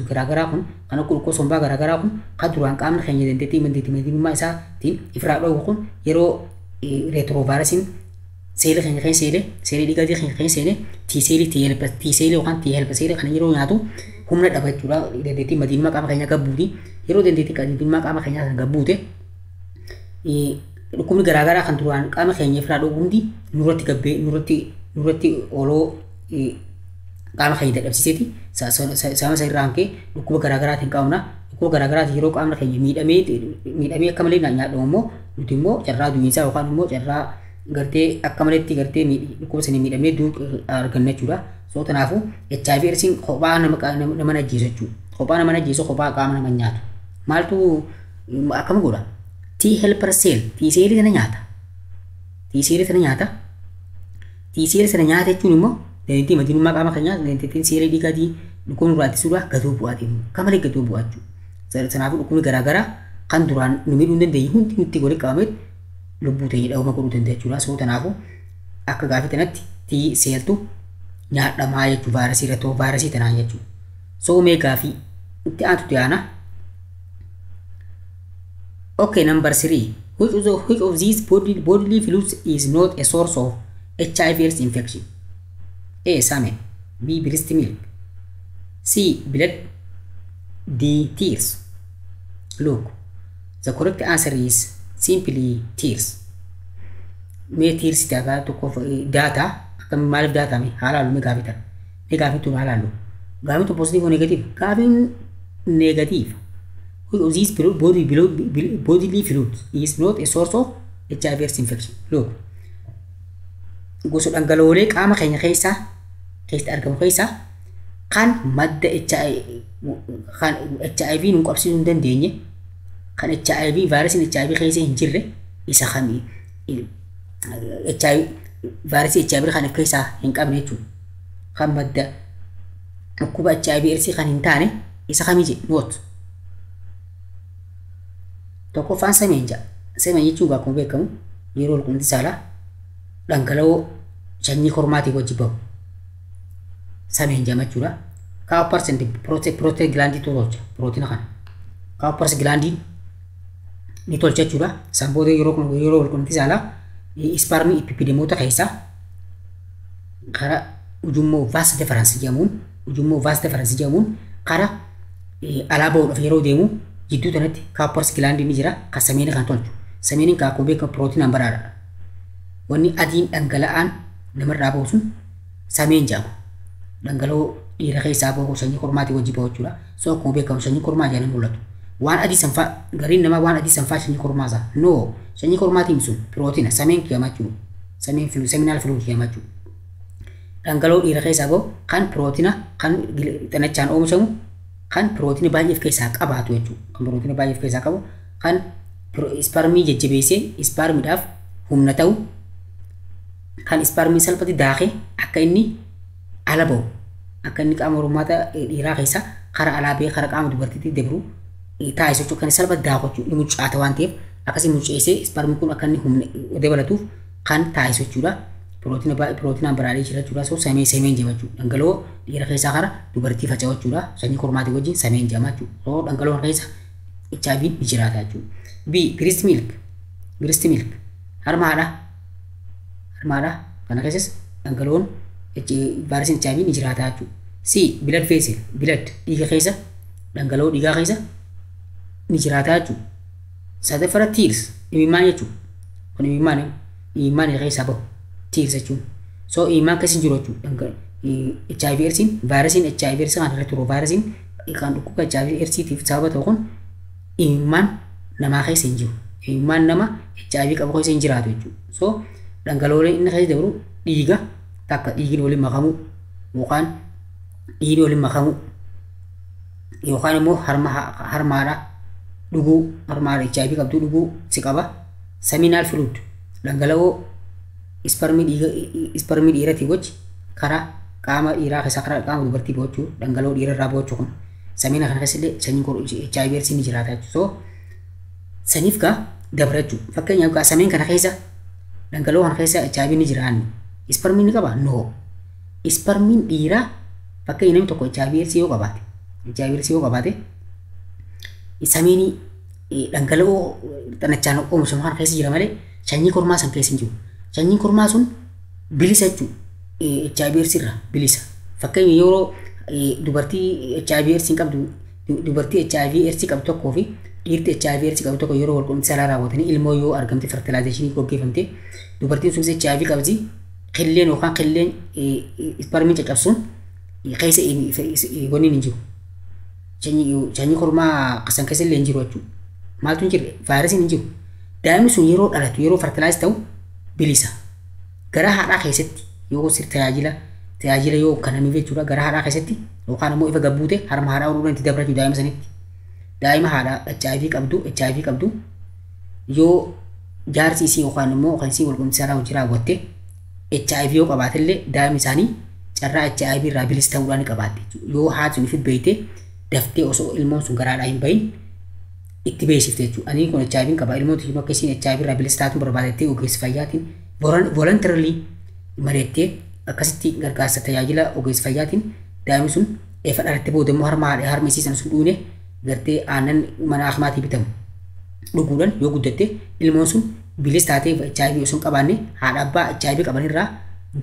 garaagaraa kun kan akka dhukkuba sombaa garaagaraa kun kan duraan qaamni keenya dandeettii mandeettii isaatiin ifraa dhoowwu kun yeroo retrovirasiin seelii keenya keessa seelii dhiigatii keenya keessa T cell yookaan T helper cell kan yeroo nyaatu humna dhaba jechuudha dandeettii madiinummaa qaama keenyaa gabbuuti yeroo dandeettii madiinummaa qaama keenyaa kan gabbuute dhukkubni garaagaraa kan duraan qaama keenya ifraa dhoowwu hundi nurratti gabbee nurratti oloo qaama keenya dadhabsiiseeti sama isa irraa hankee dhukkuba garaagaraatiin qabna rakkoo garaagaraati yeroo qaamni keenya miidhamee akka malee nyaadhamu immoo nuti immoo carraa duwwiinsaa yookaan immoo carraa gartee akka maleetti gartee dhukkuba sanii miidhamee arganna jechuudha. So kanaafuu HIV AIDSiin kophaa nama ajjeesu jechuudha. Kophaa nama ajjeesu kophaa qaama nama nyaatu. Maaltu akkam godha? T helper cell T cell sana nyaata. T cell sana nyaata. T cell sana nyaata jechuun immoo dandeettii madinummaa qaama keenyaa dandeettiin seerii dhiigaatii dhukkubni irraa ittisuudhaaf gatuu bu'aatiin akka malee gatuu bu'aa jechuudha. Kanaafuu dhukkubni garaagaraa kan duraan nu miidhuu hin dandeenye hundi nutti walitti qabamee lubbuu ta'ee dhaawuma godhuu danda'a jechuudha. So kanaafuu akka gaafii kanatti T celltu nyaadhamaa jechuudha vaayirasii irratti vaayirasii tanaan jechuudha. So mee gaafii itti aantutti aana. Okay, number 3. Which of these bodily fluids is not a source of HIV/AIDS infection? A. Semen. B. Breast milk. C. Blood. D. Tears. Look, the correct answer is simply tears. Mee tears data akkam maaliif data mee haalaalu mee gaafitan mee gaafitu haalaalu gaafitu positive or negative gaafin negative. Which of these bodily fluids is not a source of HIV/AIDS infection? Look, gosa dhangala'oolee qaama keenya keessatti argamu keessaa kan madda HIV nu qabsiisuu hin dandeenye kan HIV vaayirasiin HIV keessa hin jirre isa kamii vaayirasii HIV kan keessaa hin qabne jechuudha. Kan madda dhukkuba HIV/AIDS kan hin taane isa kamii jedhu noot. Tokkoffaan semeen jedha. Semeen jechuun akkuma beekamu yeroo walqunnamtii saalaa dhangala'oo sanyii kormaatii wajji bahu. Semeen jedhama jechuudha. Kaapparseenti pirootiin gilaandii tolcha pirootina kana. Kaapparsi gilaandiin ni tolcha jechuudha. Sanboota yeroo walqunnamtii saalaa isparmii epipidimoota keessaa karaa ujummoo vaas deferansi jedhamuun karaa alaa bahuudhaaf yeroo deemu jidduu kanatti kaapparsi gilaandiin ni jira kan sameeni kan tolchu. Sameeniin kan akkuma beekamu pirootinaan baraadha. Wanni adiin dhangala'aan namarraa bahu sun sameen jedhama. Dhangala'oo dhiira keessaa bahu sanyii kormaatii wajji bahu jechuudha. So akkuma beekamu sanyii kormaa jedhanii mul'atu. Waan adii sanfaa gariin namaa waan adii sanfaa sanyii kormaasaa. No, sanyii kormaatiin sun pirootina sameen kiyama jechuudha. Sameen filuu seminaal filuu kiyama jechuudha. Dhangala'oo dhiira keessaa bahu kan pirootina kan xanachaan oomishamu kan pirootina baay'ee of keessaa qabaatu jechuudha. Kan pirootina baay'ee of keessaa qabu kan isparmii jajjabeessee isparmiidhaaf humna ta'u kan isparmii salphatti daakee akka inni ala bahu akka inni qaama hormaata dhiiraa keessaa karaa alaa bahee karaa qaama dubartiitti dabru taasisu jechuudha. Kan salphatti daaku jechuudha. Inni mucaata waan ta'eef akkasii muceessee isparmii kun akka inni humna dabalatuuf kan taasisu jechuudha. Pirootinaan baraadhee jira jechuudha. So sameen jedhama jechuudha. Dhangala'oo dhiira keessaa karaa dubartii faca'u jechuudha. Sanyii kormaatii wajjin sameen jedhama jechuudha. So dhangala'oo keessa HIV ni jiraata jechuudha. B. Breast milk. Harmaadha. Kana keessas dhangala'oon vaayirasiin HIV ni jiraata jechuudha. C. Blood vessel. Dhiiga keessa dhangala'oo dhiigaa keessa ni jiraata jechuudha. Sadaffara tears. Imimmaan jechuudha. Kun imimmaan keessaa bahu. Tears jechuun. So imimmaan keessa hin jiru jechuudha. HIV/AIDSiin vaayirasiin HIV/AIDS kan irratti turu vaayirasiin kan dhukkuba HIV/AIDSiitiif sababa ta'u kun imimmaan namaa keessa hin jiru. Imimmaan nama HIV qabu keessa hin jiraatu jechuudha. So dhangala'ooleen inni keessa dabru dhiiga takka dhiigni waliin makamu yookaan immoo harmaadha dhuguu harmaadha HIV qabdu dhuguu si qaba. Seminal fluid dhangala'oo isparmii dhiiratii wajji karaa qaama dhiiraa keessaa karaa qaama dubartii bochuu dhangala'oo dhiira irraa bochuu kun samina kana keessallee sanyiin HIV/AIDS ni jiraata jechuudha. So saniif gaa dabra jechuudha. Fakkeenyaaf gaa sameen kana keessa dhangala'oo kana keessa HIV ni jiraanni. Isparmiin ni qaba? No. Isparmiin dhiiraa fakkeenya namni tokko HIV/AIDS yoo qabaate sameenii dhangala'oo xanachaan oomishamu kana keessa jira malee sanyii kormaa san keessa hin jiru. Sanyiin kormaa sun bilisa jechuudha. HIV/AIDS irraa bilisa. Fakkeenya yeroo dubartii HIV/AIDS qabdu dubartii HIV/AIDS qabdu tokkoo fi dhiirti HIV/AIDS qabdu tokko yeroo walqunnamtii saalaa raawwatanii ilmoo yoo argamte fertilaayizeeshinii gaggeeffamte dubartiin sunis HIV qabdi qilleen yookaan qilleen isparmii caccabsuun keessa wanni hin jiru. sanyii kormaa qasan keessa illee hin jiru jechuudha. Maaltu hin jirre vaayirasiin hin jiru. Daa'imni sun yeroo dhalatu yeroo fertilaayiz ta'u bilisa. Gara haadhaa keessatti yoo sir tajaajila yoo kennamiif jechuudha gara haadhaa keessatti yookaan immoo ifa gabbuute harma haadhaa uruudhaan itti dabratu daa'ima sanitti. Daa'ima haadhaa HIV qabdu yoo jaarsi isii yookaan immoo kan isii walqunnamtii saalaa hojii raawwatte HIV yoo qabaatellee daa'imni isaanii carraa HIV irraa bilisa ta'uudhaan ni qabaatti. Yoo haati sun ifitti beeyte daftee osoo ilmoon sun garaadhaa hin bahin itti beeksifte jechuudha. Ani kun HIV qaba ilmoon tiyyu akka isiin HIV irraa bilisa taatuun barbaadettee ogeessa fayyaatiin voluntarily mareettee akkasitti gargaarsa tajaajila ogeessa fayyaatiin daa'imni sun efa dhalatte booda immoo harma isii sana sun dhuune gartee aannan mana akmaatii bitamu dhuguudhaan yoo guddatte ilmoon sun bilisa taatee HIV osoo hin qabaanne haadha abbaa HIV qabanirraa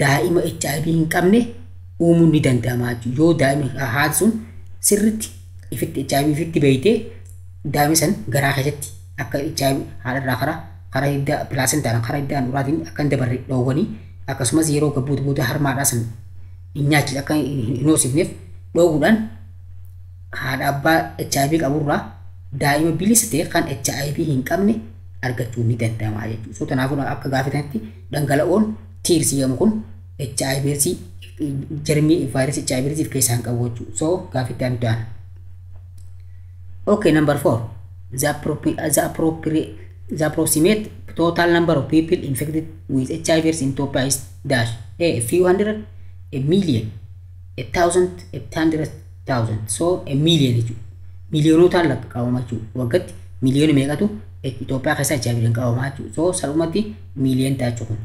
daa'ima HIV hin qabne uumuun ni danda'ama jechuudha. Yoo daa'imni haati sun sirriitti ifitti HIV ifitti beeytee daa'imni san garaa keessatti akka HIV haadharraa karaa hidda pilaasentaan karaa hidda handhuuraatiin akka hin dabarre dhoowwanii akkasumas yeroo gabbuutu booda harmaadhaa san hin nyaachise akka hin hoosifneef dhoowwuudhaan haadha abbaa HIV qaburraa daa'ima bilisa ta'e kan HIV hin qabne argachuun ni danda'ama jechuudha. So kanaafuu akka gaafatanitti dhangala'oon tiirsi jedhamu kun HIV jarmii vaayirasii HIV keessaa hin qabu jechuudha. So gaafitti aan ta'an. Okay, number 4. The approximate total number of people infected with HIV in Ethiopia is dash a few hundred, a million, 1,000, 800,000. So a million jechuudha. Miliyoonotaan lakkaa'amaa jechuudha. Waggaatti miliyoona meeqatu Itoophiyaa keessa HIV qabamaa jechuudha. So salphumatti miliyoon ta'a jechuudha.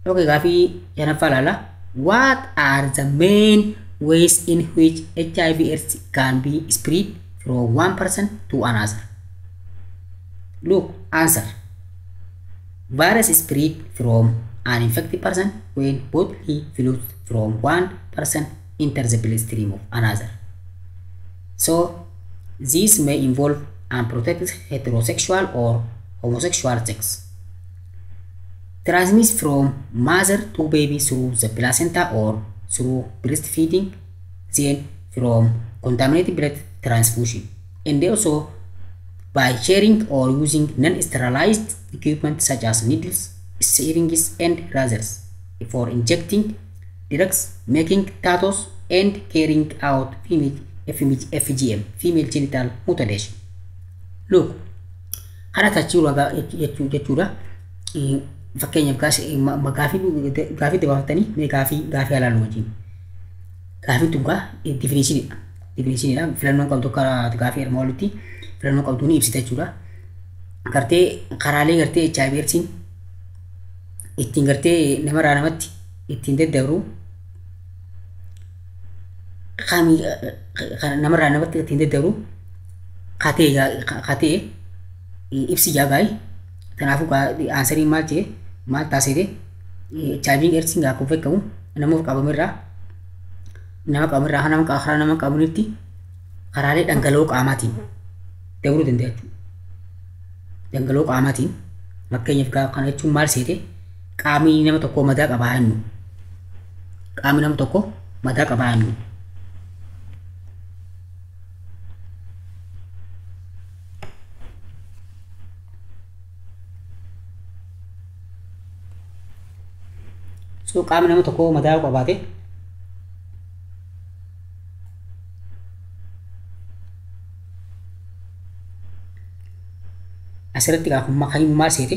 Okay, gaafii shanaffaa ilaala. What are the main ways in which HIV/AIDS can be spread from one person to another? Look, answer. Virus is spread from an infected person when bodily fluids from one person enter the bloodstream of another. So, this may involve unprotected heterosexual or homosexual sex. Transmits from mother to baby through the placenta or through breastfeeding, then from contaminated blood transfusion, and also by sharing or using non-sterilized equipment such as needles, syringes, and razors for injecting drugs, making tattoos, and carrying out FGM, female genital mutilation. Look, kana tachiura jechuudha. Fakkeenyaaf gaafii dabaafatanii mee gaafii ilaaluu wajjin. Gaafiin tun definitionidha. Filannoon qabdu akka gaafii armaan olitti filannoo qabdu ni ibsita jechuudha. Gartee karaalee gartee HIV/AIDS ittiin gartee namarraa namatti ittiin daddabru namarraa namatti ittiin daddabru katee ibsi jaagaay. Kanaafuu aansariin maal taasise HIV/AIDS gaafa beekamu nama qabamirratti karaalee dhangala'oo qaamaatiin dabruu danda'a jechuudha. Dhangala'oo qaamaatiin fakkeenyaaf kana jechuun maal seete qaamni nama tokko madaa qabaa hannu. Qaamni nama tokko madaa qabaa hannu. So qaamni nama tokko madaa qabaate asirratti gaafummaa kan maal seete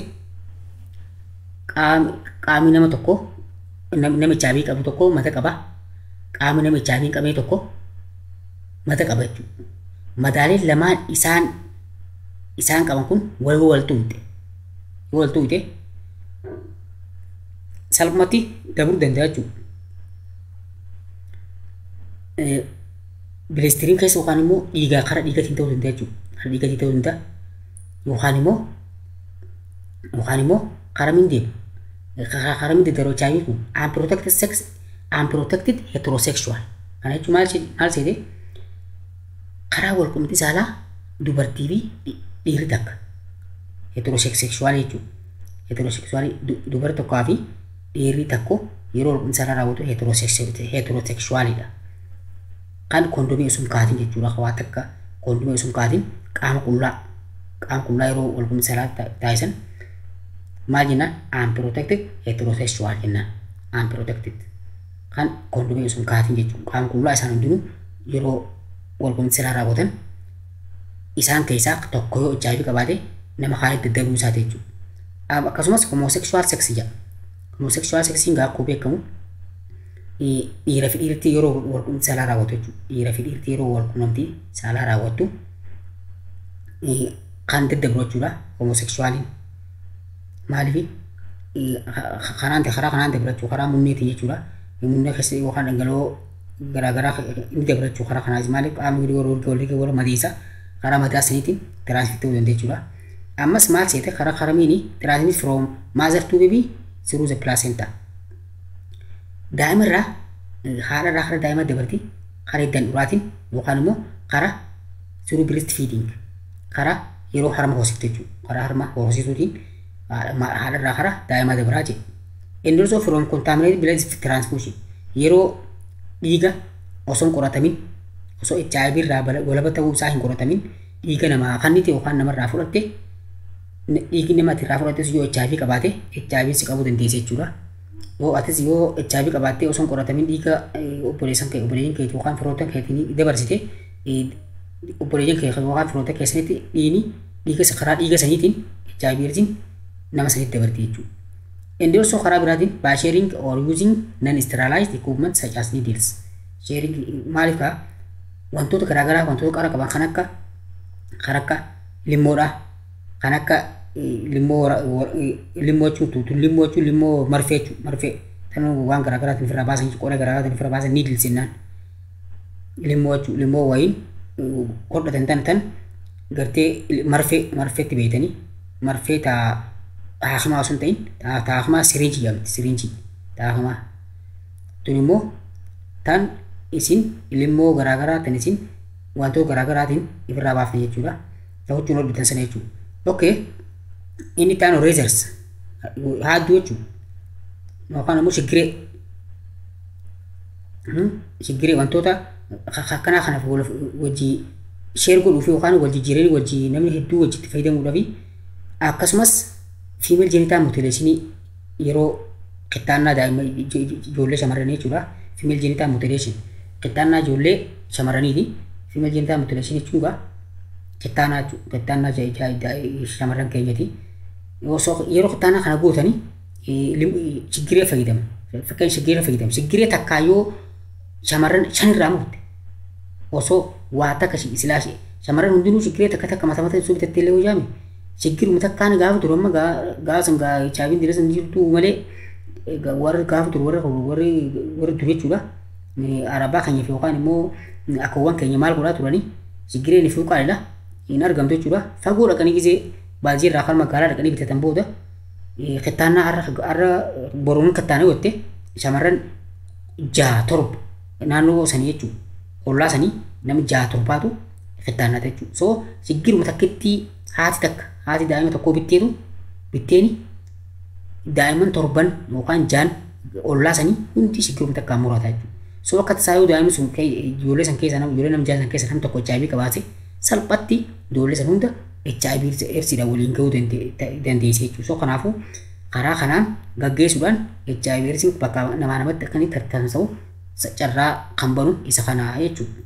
qaamni nama tokko nama HIV qabu tokko mata qaba. Qaamni nama HIV qabee tokko mata qaba jechuudha. Madaaleen lamaan isaan qaban kun wal tuute salphumatti dabruu danda'a jechuudha. Bileestiriin keessa yookaan immoo karaa dhiigaatiin ta'uu danda'a jechuudha. Karaa dhiigaatiin ta'uu danda'a yookaan immoo karaa mindee daroo HIV kun unprotected heterosexual. Kana jechuun maal seete karaa walqunnamtii saalaa dubartii fi dhiirri takka heterosexual jechuudha. Heterosexual dubartii tokkoo fi dhiirri tokko yeroo walqunnamtii saalaa raawwatu heterosexualidha. kan kondomii osoo hin kaatin jechuudha waan takka kondomii osoo hin kaatin qaama qullaa yeroo wal qunnamtii saalaa taasisan maal jennaan unprotected heterosexual jennaan unprotected kan kondomii osoo hin kaatin jechuudha qaama qullaa isaan hundinuu yeroo wal qunnamtii saalaa raawwatan isaan keessaa tokko yoo HIV qabaate nama kaanitti daddabuu isaati jechuudha. Akkasumas homosexual sex jedha. Homosexual sexiin akkuma beekamu dhiira fi dhiirtii yeroo wal qunnamtii saalaa raawwatu jechuudha. Dhiira fi dhiirtii yeroo wal qunnamtii saalaa raawwattu kan daddabu jechuudha homosexualiin. Maaliif karaa kanaan dabalachuu karaa munneetiin jechuudha. Munnee keessa yookaan dhangala'oo garaagaraa inni dabalachuu karaa kanaas maaliif qaamni wal madiisa karaa mataa saniitiin transmit ta'uu danda'a jechuudha. Ammas maal seete karaa karamiini transmit from mother to baby through the placenta. Daa'ima irraa haadha irraa karaa daa'ima dabartii karaa iddaan dhuraatiin yookaan immoo karaa through breast feeding karaa yeroo harma hoosiftu jechuudha. Karaa harma hoosiftuutiin haadha irraa karaa daa'ima dabaraa jedhe. And also from contaminated blood transfusion yeroo dhiiga osoo hin qoratamin osoo HIV irraa walaba ta'uu isaa hin qoratamin dhiiga namaa kannite yookaan namarraa fudhatte dhiigni namatti irraa fudhattes yoo HIV qabaate HIV si qabuu dandeessa jechuudha. Yoo atis yoo HIV qabaattee osoo hin qoratamin dhiiga obboleessan kee yookaan firoottan keetiin dabarsite obboleeyyan kee yookaan firoottan keessanitti dhiiga karaa dhiiga saniitiin HIV irratti nama sanitti dabarti jechuudha. And also karaa biraatiin by sharing or using non-sterilized equipment such as needles. Sharing maaliif kaa wantoota garaagaraa wantoota qara qaban kan akka limmoodha kan akka limmoo jechuun limmoo marfee tan waan garaagaraatiin ofirraa baasan qoree garaagaraatiin ofirraa baasan needles jennaan limmoo wayiin hodhatan tan gartee marfeetti beeytanii marfee taahamaa osoo hin ta'in taahamaa siriinjii jedhamti siriinjii taahamaa tun immoo tan isin limmoo garaagaraa tan isin wantoota garaagaraatiin ofirraa baafne jechuudha. Ta'uchuun hodhitan sana jechuudha. Okay. Inni taanu razors haaduu jechuudha. Yookaan immoo shigiree wantoota akkanaa kanaaf wajjii sheer godhuuf yookaan wal jijjiiranii wajjii namni hedduu wajjitti fayyadamuudhaaf akkasumas female genital mutilation yeroo qixxaannaa daa'ima ijoollee shamarranii jechuudha. Female genital mutilation qixxaannaa ijoollee shamarraniiti. Female genital mutilation jechuudha qixxaannaa shamarran keenyati. Yeroo qixxaannaa kana gootanii shigiree fayyadamu. Fakkeenya shigiree fayyadamu. Shigiree takkaa yoo shamarran shanirraa murte osoo waa takka silaa shamarran hundinuu shigiree takka mata isuu bitattee illee hojjaame shigiruma takkaan gaafa turu amma gaafa san chaabiin dira san jirtu malee warri gaafa turu warri dur jechuudha. Arabaa keenyaaf yookaan immoo akkawwan keenya maal godhaa turanii shigireen ifuu qaalidha hin argamtu jechuudha. Fagoo dhaqanii gisee baazii irraa kan magaalaa dhaqanii bitatan booda qixxaannaa har'a boruun qixxaanee gotte shamarran 6-7 naannoo sanii jechuudha. Ollaa sanii namni 6-7tu qixxaannata jechuudha. So shigiruma takkitti haati daa'ima tokkoo bitteeni daa'iman 7 yookaan 6 ollaa sanii hundi shigiruma takkaan murata jechuudha. So akka tasaa yoo daa'imni sun ijoollee san keessa ijoollee nama 6 san keessa nam tokko HIV qabaate salphatti ijoollee san hunda HIV dha waliin ga'uu dandeessa jechuudha. So kanaafuu karaa kanaan gaggeessuudhaan HIV bakka namatti akka inni tarkaanfatu carraa kan banu isa kanaa jechuudha.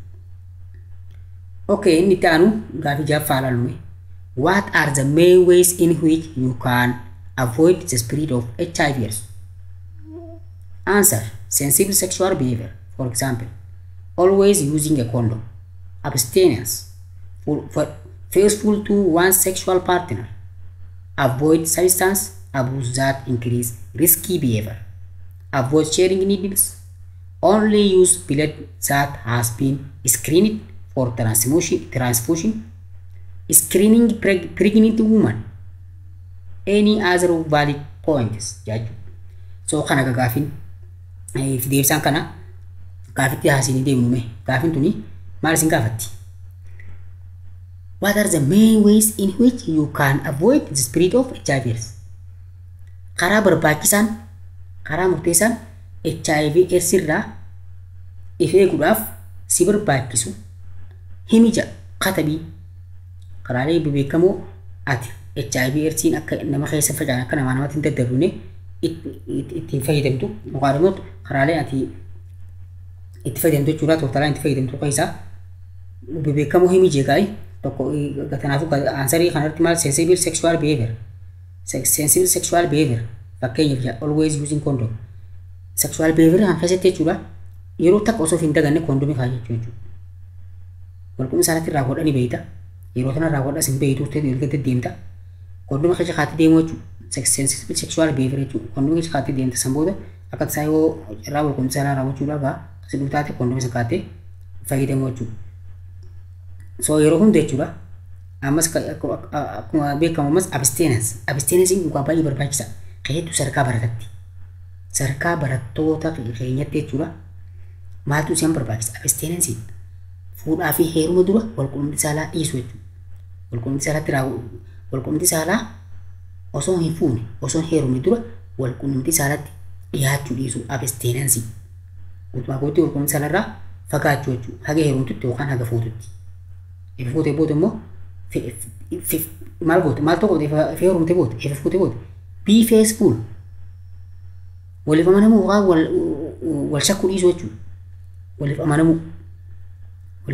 Okay, inni itti aanu gaaffii jaffaa ilaalume. What are the main ways in which you can avoid the spread of HIV? Answer: sensible sexual behavior. For example, always using a condom. Abstinence. Faithful to one's sexual partner. Avoid substance abuse that increase risky behavior. Avoid sharing needles. Only use blood that has been screened for transfusion. Screening pregnant woman. Any other valid points. So kana gagafin deebisaan kana gaafitti haasini deebinume gaafin tuni maal isin gaafatti? What are the main ways in which you can avoid the spread of HIV? Karaa barbaachisan karaa murteessan HIV irraa of eeguudhaaf si barbaachisu himija katabii karaalee beekamoo ati HIV AIDSiin akka nama keessa faca'an akka namatti hin daddarbine ittiin fayyadamtu yookaan immoo karaalee ati itti fayyadamtu jechuudha tooftaadhaan itti fayyadamtu keessaa beekamoo himijee gaa'e tokko gatanaafuu aansarii kanarratti maal sensitive sexual behavior fakkeenyaaf always using condom sexual behavior kan keessatti jechuudha yeroo takka osoo hin daganne kondomii kaayachuu jechuudha walqumni isaanitti irraa godhanii beeyta yeroo sana irraa godhas hin beeytu erga deemta kondomii keessa kaatti deemuu jechuudha sensitive sexual behavior jechuudha kondomii keessa kaatti deemta san booda akka tasaa yoo irraa walqumni isaa raawwachuudhaaf kasi dhuftaate kondomii isa kaattee fayyadamuu jechuudha so yeroo hunda jechuudha ammas akkuma beekamu ammas abstinence dhugaa baay'ee barbaachisa keessattuu sadarkaa barattoota keenyatti jechuudha maaltu isaan barbaachisa abstinence fuudhaa fi heeruma dura walqunnamtii saalaa dhiisuu jechuudha walqunnamtii saalaa osoo hin fuune osoo hin heerumne dura walqunnamtii saalaatti dhiyaachuu dhiisuu abstinence guutumaa gootti walqunnamtii saalaarraa fagaachuu jechuudha haga heerumtutti yookaan haga fuututti if fuutee booda immoo maal goote maal tokko if heerumte booda if fuutee booda be faithful waliif amanamuu wal shakkuu dhiisuu jechuudha waliif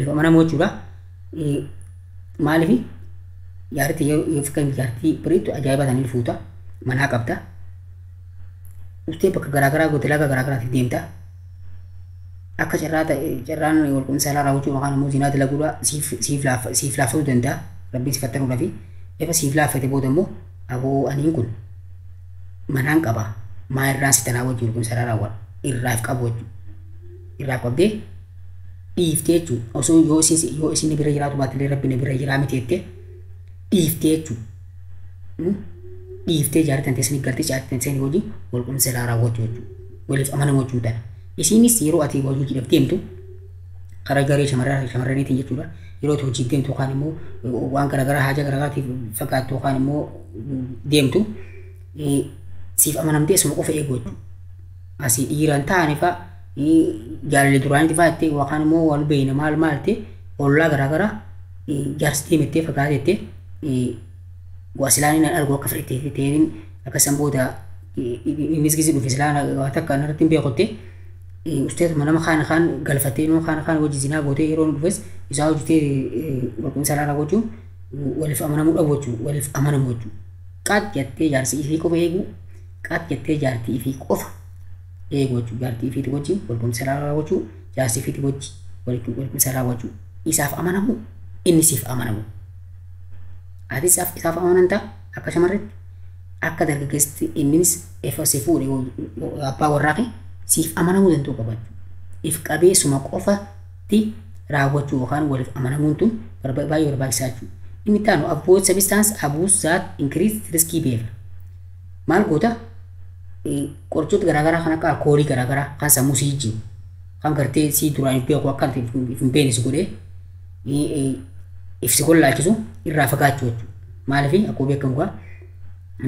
amanamuu jechuudha maaliif jaartii yoo fakkaan jaartii bareedu ajaa'iba ta'anii fuuta manaa qabda dhuftee bakka garaagaraa goote laga garaagaraatti deemta akka carraan walqunnamtii saalaa raawwachuu yookaan immoo zinaa dalaguudha siif laaffatuu danda'a rabbiin si fattanuudha fi efa siif laaffate booda immoo aboo aniin kun manaan qaba maa irraan si tanaa wajjin walqunnamtii saalaa raawwadha irraaf qabu jechuudha irraaf qabdee dhiiftee jechuudha osoo yoo isin bira jiraatu baattillee rabbiin bira jiraa miti jettee dhiiftee jechuudha dhiiftee jaartan teessanii galtee jaartan teessanii wajjin walqunnamtii saalaa raawwachuu jechuudha waliif amanamuu jechuudha isinis yeroo ati hojiidhaaf deemtu karaa garee shamarraniitiin jechuudha yeroo ati hojii deemtu yookaan immoo waan garaagaraa haja garaagaraatiif fagaattu yookaan immoo deemtu siif amanamtee suma qofa eeguu jechuudha asii dhiiraan ta'anii fa'a jaalalli duraanitti fa'a jettee yookaan immoo wal beeyna maal ta'e ollaa garaagaraa jaarsi deemettee fagaatettee waasilaanii argu akka fudhattee ta'een akka san booda innis gisi dhufe silaan waa takka narratti hin beekotte usteet manama kaan galfatee nuu kaan wajji zinaa gootee yeroo dhufes isaa hojjetee walqunnamtii saalaa raawwachuu waliif amanamuu dhabu jechuudha waliif amanamuu jechuudha qaat jettee jaarsi ifii qofa eeguu qaat jettee jaartii ifii qofa eeguu jechuudha jaartii ifiiti wajjin walqunnamtii saalaa raawwachuu jaarsi ifiiti wajji walqunnamtii saalaa raawwachuu isaaf amanamuu inni siif amanamuu ati isaaf amananta akka shamarretti akka dargaggeessi innis efa si fuudhe abbaa warraaqi siif amanamuu danda'u qabaachuu if qabeessuma qofatti raawwachuu yookaan waliif amanamuun tun baay'ee barbaachisaa jechuudha inni taanu avoid substance abuse that increase risky behavior maal goota qorichoota garaagaraa kan akka alkoolii garaagaraa kan sammuu si jijjiiru kan gartee si duraan beeku akka hin beekne si godhee if si gollaachisu irraa fagaachuu jechuudha maaliif akkuma beekamu gaa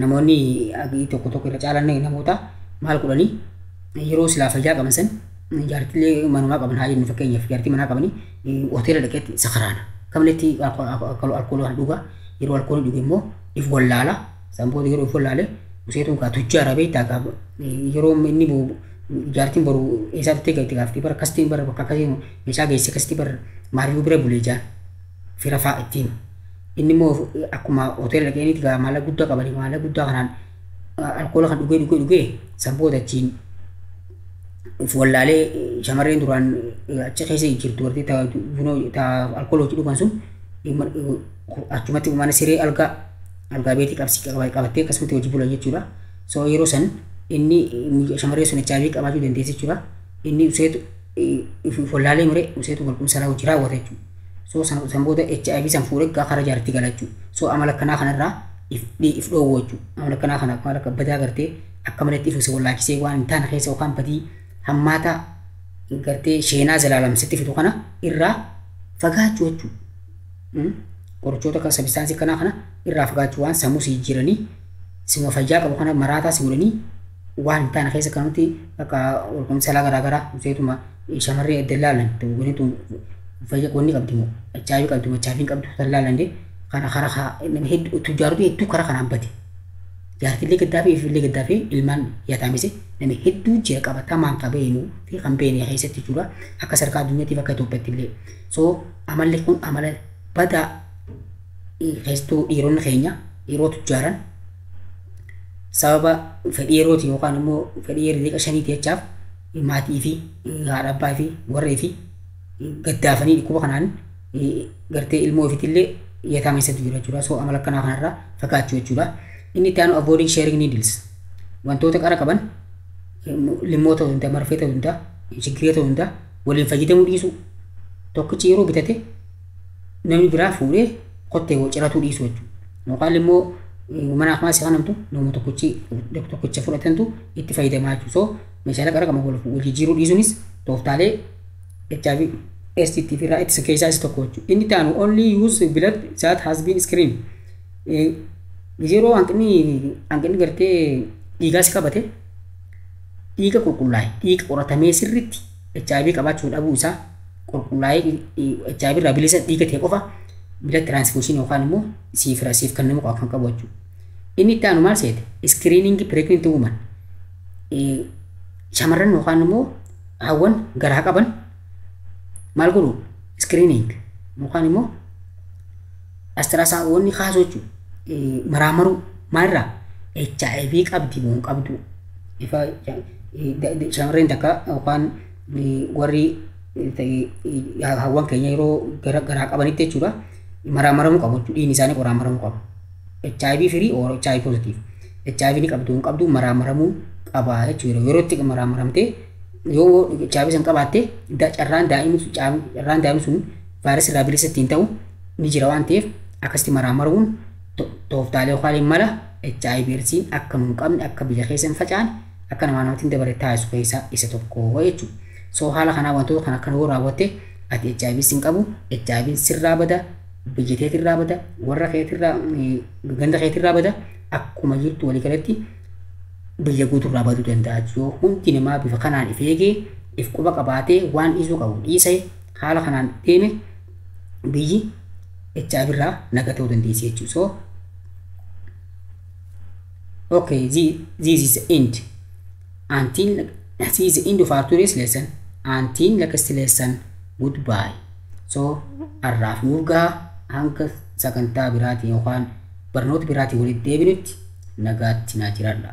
namoonni tokko irra caalan namoota maal godhanii yeroo silaa fayyaa qaban san jaartilee manumaa qaban haa jennu fakkeenyaaf jaartii manaa qabanii hoteela dhaqeetti sakaraana kamletti alkoolii kan dhugaa yeroo alkoolii dhuge immoo if wallaala san booda yeroo if wallaale useetuun kaa tujjaara beektaa qaba yeroo inni jaartiin baru eessaatti itti gaaftee bara akkasitti bara bakka akkasii meeshaa geesse akkasitti bara maariyyuu bira bulee jaan fira fa'aa ittiin inni immoo akkuma hoteela dhaqeenitti gaa maallaqa guddaa qabanii maallaqa guddaa kanaan alkoolii kan dhugee san booda achiin wallaalee shamarreen duraan achi keessa jirtu warti alkoolii hojii dhugan sun achumatti mana siree algaa beetii qabattee akkasumatti hojii bulan jechuudha so yeroo san inni shamarree sun HIV qabaachuu dandeesse jechuudha inni useetu wallaalee muree useetu walqunnamtii saalaa hojii raawwata jechuudha so san booda HIV san fuudhee gaa kara jaartii gala jechuudha so amala akkanaa kanarraa if dhoowwoo jechuudha amala akkanaa kana maal akka badaa gartee akka malatti ifuuse wallaachisee waan hin taane keessa yookaan badii hammaata gartee sheenaa zalaalamsitti fidu kana irraa fagaachuu jechuudha qorichoota kan sabistaansii kana irraa fagaachuu waan sammuu si jijjiiranii sima fayyaa qabu kana maraataa si godhanii waan hin taane keessa kanatti akka walqunnamtii saalaa garaagaraa useetuma shamarree dallaalan wanni tun fayya qonni qabdi moo HIV qabdi moo HIV qabdu dallaalan de kana kara nama hedduu tujaaru hedduu kara kana hambate jaartillee gaddaafi ifillee gaddaafi ilmaan yaatamise nama hedduu jira qabatamaan qabeenu fi kan beene keessatti jira akka sarkaa addunyaatiif akka Itoophiyaatti illee so amalli kun amala badaa keessattuu dhiironni keenya yeroo tujaaran sababa fedhii yerooti yookaan immoo fedhii yeroo shaniiti jechaaf maatii fi haadha abbaa fi warree fi gaddaafanii dhukkuba kanaan gartee ilmoo ofiitillee yaataamisatti jira jechuudha. So amala akkanaa kanarraa fagaachuu jechuudha. Inni itti aanu avoiding sharing needles wantoota qara qaban limmoota hunda marfeeta hunda shigireeta hunda waliin fayyadamuu dhiisu tokkichi yeroo bitate namni biraa fuudhee kottee ciratu dhiisu jechuudha. Yookaan immoo mana akmaasii kanamtu nama tokkicha fudhatantu itti fayyadamaa jechuudha. So meeshaalee qara qaban wal jijjiiruu dhiisuunis tooftaalee HIV STD irraa ittisa keessaa isa tokko jechuudha. Inni itti aanu only use blood that has been screened. Yeroo hanqinni gartee dhiigaa si qabate dhiiga qulqullaa'e dhiiga qoratamee sirriitti HIV qabaachuu dhabuu isaa qulqullaa'ee HIV irraa bilisa dhiiga ta'e qofa blood transfusion yookaan immoo siif kan nama kan qabu jechuudha. Inni itti aanu maal seete screening pregnant woman shamarran yookaan immoo hawwan garaa qaban maal godhu screening yookaan immoo astraasaawwanni kaasuu jechuudha. Maramaru maalirraa HIV qabdi moo qabdu ifa shamarreen takka yookaan warri hawwan keenya yeroo garaa qabanitti jechuudha maramaramuu qabu jechuudha. Dhiigni isaanii qoramaramuu qabu. HIV free or HIV positive HIV ni qabdu qabdu maramaramuu qaba jechuudha. Yeroo itti maramaramtee yoo HIV san qabaatte carraan daa'imni sun vaayirasii irraa bilisa ittiin ta'u ni jira waan ta'eef akkasitti maramaramuun tooftaalee yookaan mala HIV irsiin akka nun qabne akka biyya keessa hin facaane akka namaa namatti hin dabalee taasisu keessaa isa tokko jechuudha. So haala kanaa wantoota kana kan yoo raawwatte ati HIV sin qabu HIV sirraa bada biyya keetirraa bada warra keetirraa ganda keetirraa bada akkuma jirtu walii galatti biyya guuturraa baduu danda'a. Yoo hundi namaa bifa kanaan if eegee if quba qabaatee waan dhiisuu qabu dhiisee haala kanaan deeme biyyi HIV irraa naga ta'uu dandeessi jechuudha. So okay, this is the end. This is the end of our today's lesson. Until next lesson, goodbye. So har'aaf nuuf gahaa hanga sagantaa biraatiin yookaan barnoota biraatiin walitti deebinutti nagaatti naa jiraadha.